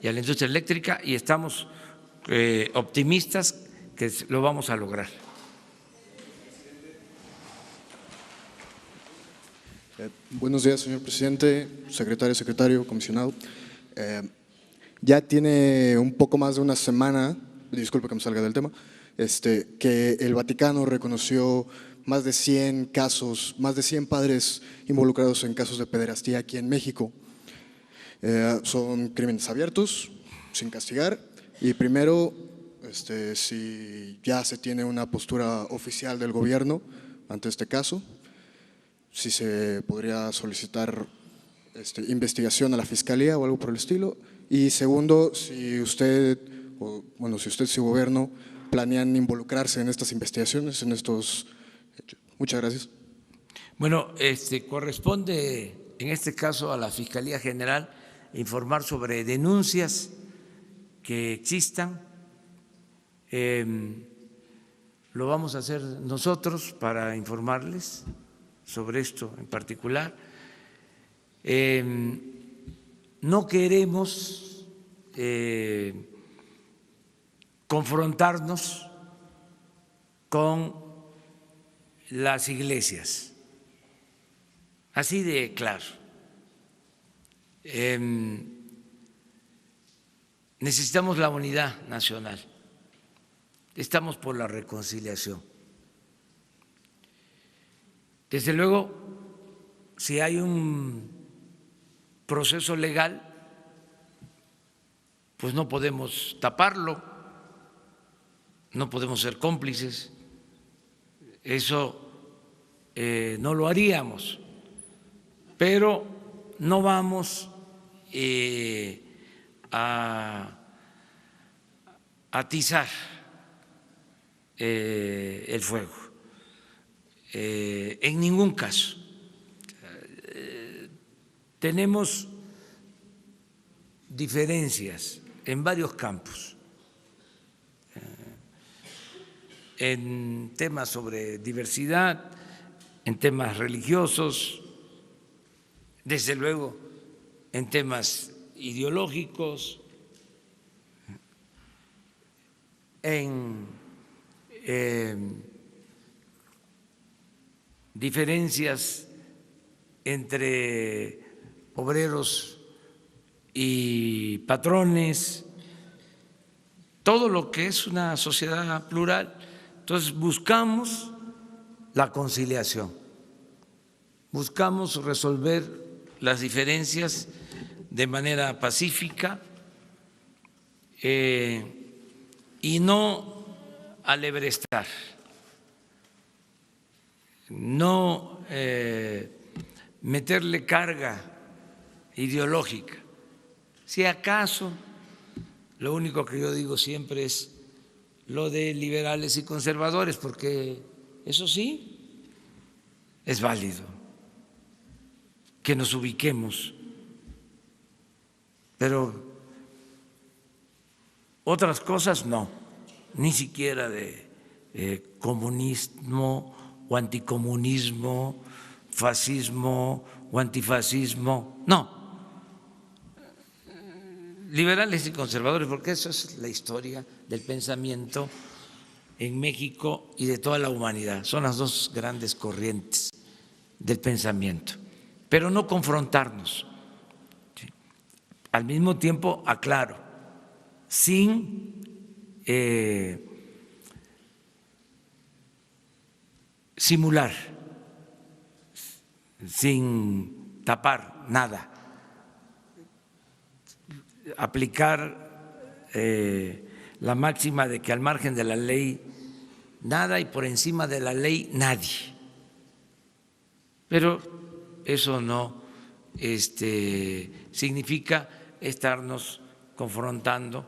y a la industria eléctrica, y estamos optimistas que lo vamos a lograr. Buenos días, señor presidente, secretario, comisionado. Ya tiene un poco más de una semana, disculpe que me salga del tema, que el Vaticano reconoció más de 100 casos, más de 100 padres involucrados en casos de pederastía aquí en México. Son crímenes abiertos, sin castigar, y primero, si ya se tiene una postura oficial del gobierno ante este caso, si se podría solicitar investigación a la Fiscalía o algo por el estilo, y segundo, si usted, si su gobierno planean involucrarse en estas investigaciones, en estos hechos. Muchas gracias. Bueno, corresponde en este caso a la Fiscalía General informar sobre denuncias que existan. Lo vamos a hacer nosotros para informarles sobre esto en particular. No queremos confrontarnos con las iglesias, así de claro. Necesitamos la unidad nacional, estamos por la reconciliación. Desde luego, si hay un proceso legal, pues no podemos taparlo, no podemos ser cómplices, eso no lo haríamos, pero no vamos a atizar el fuego, en ningún caso. Tenemos diferencias en varios campos, en temas sobre diversidad, en temas religiosos, desde luego en temas ideológicos, en diferencias entre obreros y patrones, todo lo que es una sociedad plural. Entonces buscamos la conciliación, buscamos resolver las diferencias de manera pacífica y no alebrestar, no meterle carga ideológica. Si acaso, lo único que yo digo siempre es lo de liberales y conservadores, porque eso sí es válido, que nos ubiquemos, pero otras cosas no, ni siquiera de comunismo o anticomunismo, fascismo o antifascismo, no. liberales y conservadores, porque eso es la historia del pensamiento en México y de toda la humanidad. Son las dos grandes corrientes del pensamiento, pero no confrontarnos. ¿Sí? Al mismo tiempo, aclaro, sin simular, sin tapar nada, aplicar la máxima de que al margen de la ley nada y por encima de la ley nadie. Pero eso no significa estarnos confrontando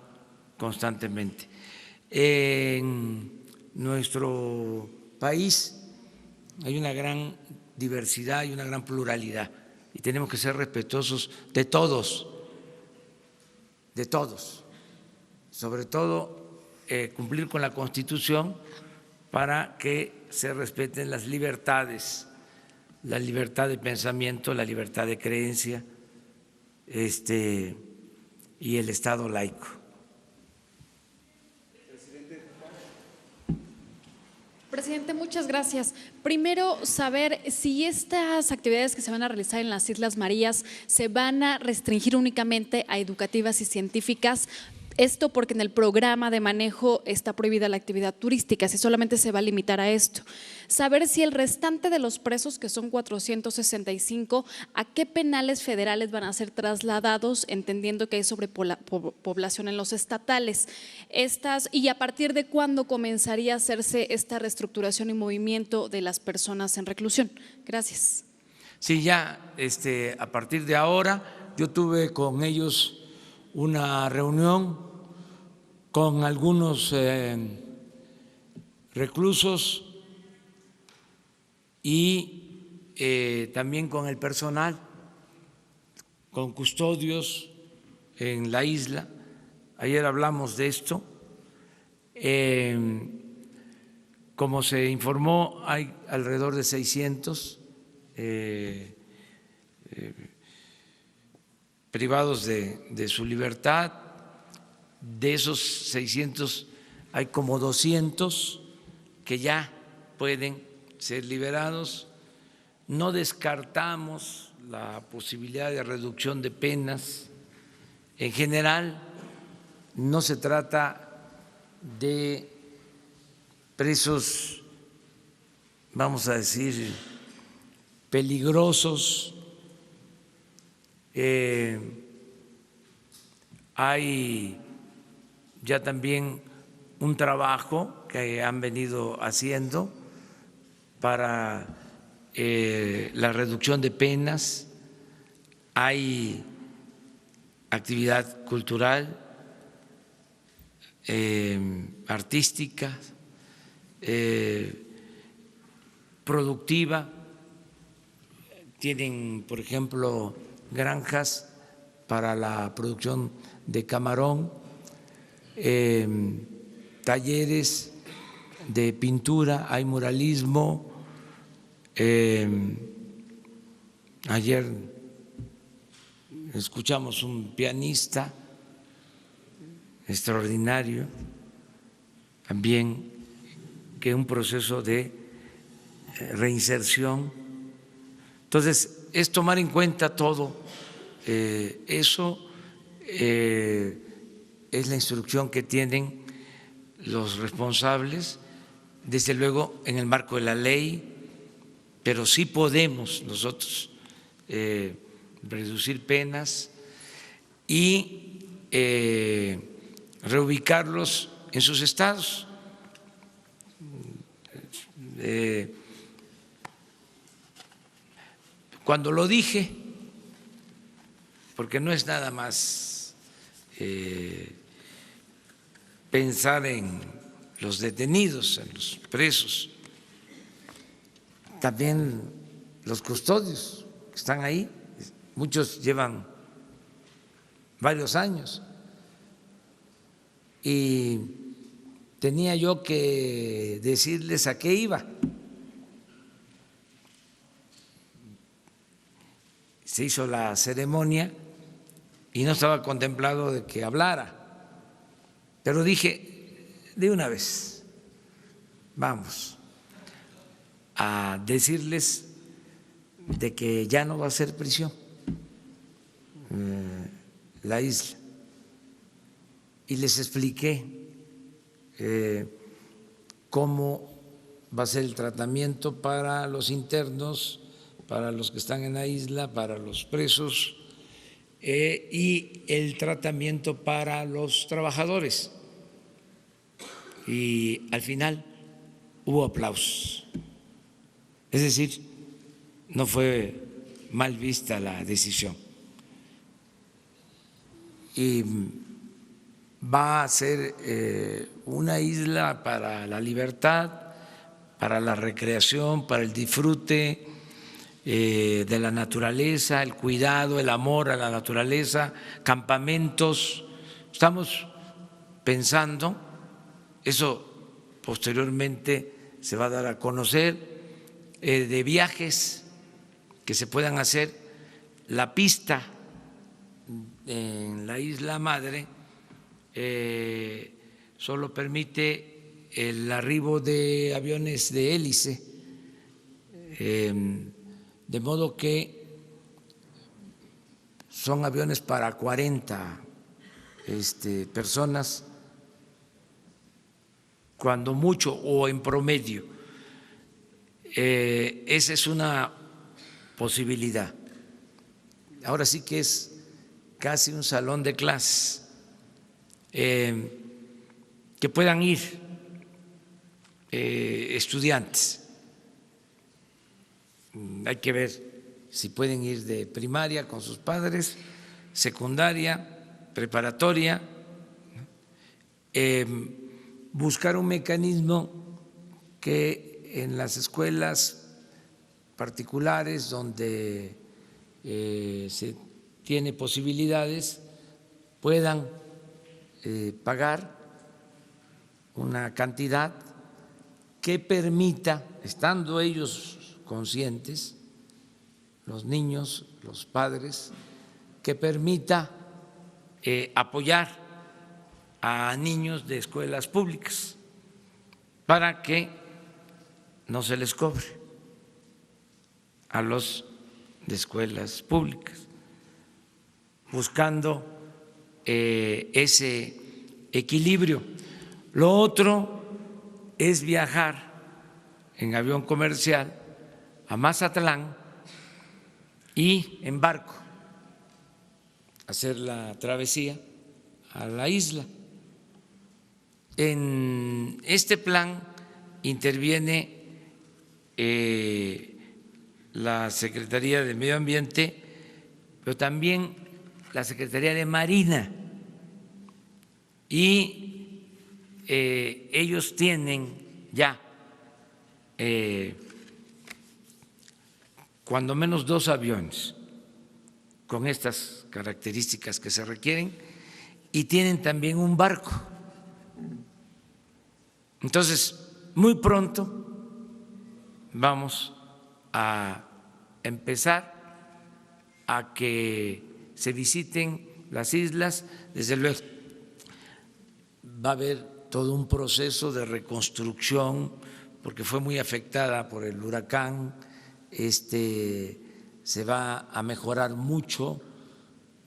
constantemente. En nuestro país hay una gran diversidad y una gran pluralidad y tenemos que ser respetuosos de todos, sobre todo cumplir con la Constitución para que se respeten las libertades, la libertad de pensamiento, la libertad de creencia y el Estado laico. Presidente, muchas gracias. Primero, saber si estas actividades que se van a realizar en las Islas Marías se van a restringir únicamente a educativas y científicas. Esto porque en el programa de manejo está prohibida la actividad turística, si solamente se va a limitar a esto. Saber si el restante de los presos, que son 465, ¿a qué penales federales van a ser trasladados, entendiendo que hay sobrepoblación en los estatales? Y a partir de cuándo comenzaría a hacerse esta reestructuración y movimiento de las personas en reclusión. Gracias. Sí, ya a partir de ahora yo tuve con ellos una reunión con algunos reclusos y también con el personal, con custodios en la isla. Ayer hablamos de esto. Como se informó, hay alrededor de 600 privados de su libertad. De esos 600 hay como 200 que ya pueden ser liberados. No descartamos la posibilidad de reducción de penas. En general, no se trata de presos, vamos a decir, peligrosos. Hay ya también un trabajo que han venido haciendo para la reducción de penas, hay actividad cultural, artística, productiva. Tienen, por ejemplo, granjas para la producción de camarón, talleres de pintura, hay muralismo. Ayer escuchamos un pianista extraordinario, también que un proceso de reinserción. Entonces, es tomar en cuenta todo eso. Es la instrucción que tienen los responsables, desde luego en el marco de la ley, pero sí podemos nosotros reducir penas y reubicarlos en sus estados. Cuando lo dije, porque no es nada más pensar en los detenidos, en los presos, también los custodios que están ahí, muchos llevan varios años, y tenía yo que decirles a qué iba. Se hizo la ceremonia y no estaba contemplado de que hablara, pero dije, de una vez, vamos a decirles de que ya no va a ser prisión la isla. Y les expliqué cómo va a ser el tratamiento para los internos, para los que están en la isla, para los presos y el tratamiento para los trabajadores. Y al final hubo aplausos. Es decir, no fue mal vista la decisión. Y va a ser una isla para la libertad, para la recreación, para el disfrute de la naturaleza, el cuidado, el amor a la naturaleza, campamentos. Estamos pensando, eso posteriormente se va a dar a conocer, de viajes que se puedan hacer. La pista en la isla madre solo permite el arribo de aviones de hélice, de modo que son aviones para 40 personas, cuando mucho, o en promedio. Esa es una posibilidad. Ahora sí que es casi un salón de clases, que puedan ir estudiantes. Hay que ver si pueden ir de primaria con sus padres, secundaria, preparatoria, buscar un mecanismo que en las escuelas particulares donde se tiene posibilidades puedan pagar una cantidad que permita, estando ellos conscientes, los niños, los padres, que permita apoyar a niños de escuelas públicas para que no se les cobre a los de escuelas públicas, buscando ese equilibrio. Lo otro es viajar en avión comercial a Mazatlán y en barco hacer la travesía a la isla. En este plan interviene la Secretaría de Medio Ambiente, pero también la Secretaría de Marina, y ellos tienen ya cuando menos 2 aviones con estas características que se requieren, y tienen también un barco. Entonces, muy pronto vamos a empezar a que se visiten las islas. Desde luego va a haber todo un proceso de reconstrucción porque fue muy afectada por el huracán, se va a mejorar mucho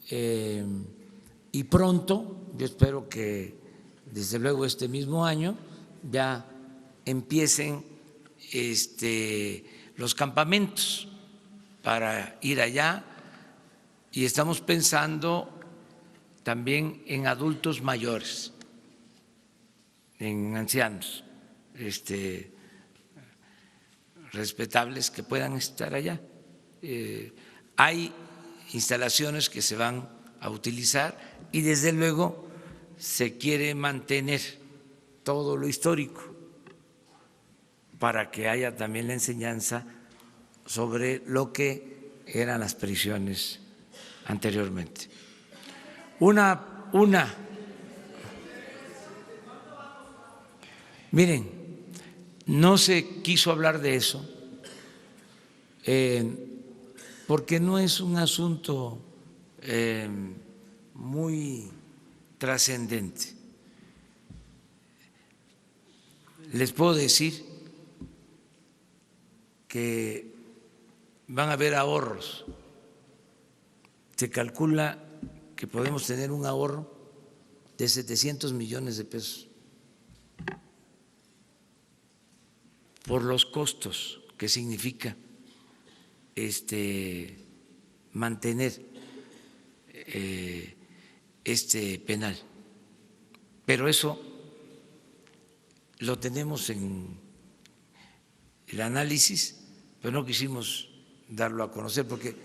y pronto, yo espero que desde luego este mismo año ya empiecen los campamentos para ir allá, y estamos pensando también en adultos mayores, en ancianos respetables que puedan estar allá. Hay instalaciones que se van a utilizar y desde luego se quiere mantener todo lo histórico para que haya también la enseñanza sobre lo que eran las prisiones anteriormente. Miren, no se quiso hablar de eso porque no es un asunto muy trascendente. Les puedo decir que van a haber ahorros. Se calcula que podemos tener un ahorro de 700 millones de pesos por los costos que significa mantener este penal. Pero eso lo tenemos en el análisis, pero no quisimos darlo a conocer porque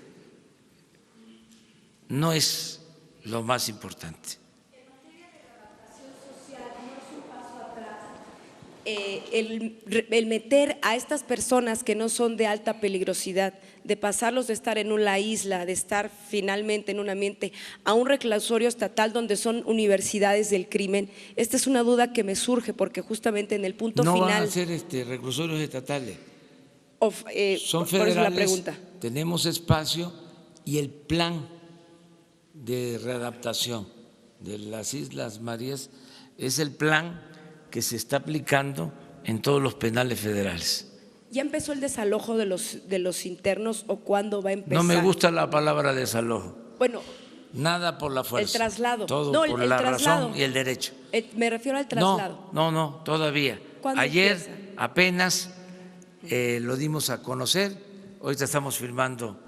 no es lo más importante. El meter a estas personas que no son de alta peligrosidad, de pasarlos de estar en una isla, de estar finalmente en un ambiente, a un reclusorio estatal donde son universidades del crimen. Esta es una duda que me surge porque justamente en el punto no final… No van a ser reclusorios estatales, son federales, por eso la pregunta. Tenemos espacio y el plan de readaptación de las Islas Marías es el plan que se está aplicando en todos los penales federales. ¿Ya empezó el desalojo de los internos o cuándo va a empezar? No me gusta la palabra desalojo. Bueno, nada por la fuerza. El traslado. Todo no, por el la traslado. razón y el derecho. Me refiero al traslado. No, todavía. Ayer empieza? Apenas lo dimos a conocer, ahorita estamos firmando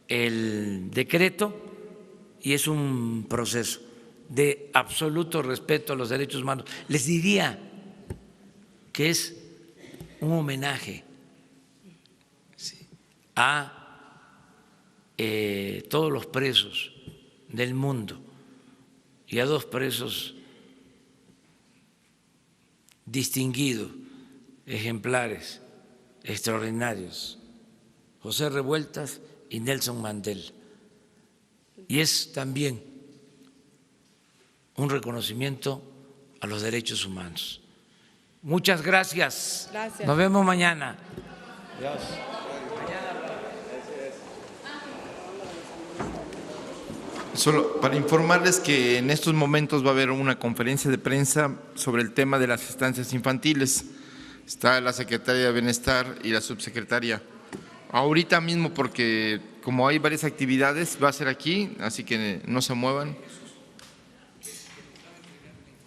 el decreto y es un proceso de absoluto respeto a los derechos humanos. Les diría que es un homenaje a todos los presos del mundo y a dos presos distinguidos, ejemplares, extraordinarios, José Revueltas y Nelson Mandela. Y es también un reconocimiento a los derechos humanos. Muchas gracias. Gracias. Nos vemos mañana. Adiós. Solo para informarles que en estos momentos va a haber una conferencia de prensa sobre el tema de las estancias infantiles. Está la secretaria de Bienestar y la subsecretaria. Ahorita mismo, porque como hay varias actividades, va a ser aquí, así que no se muevan.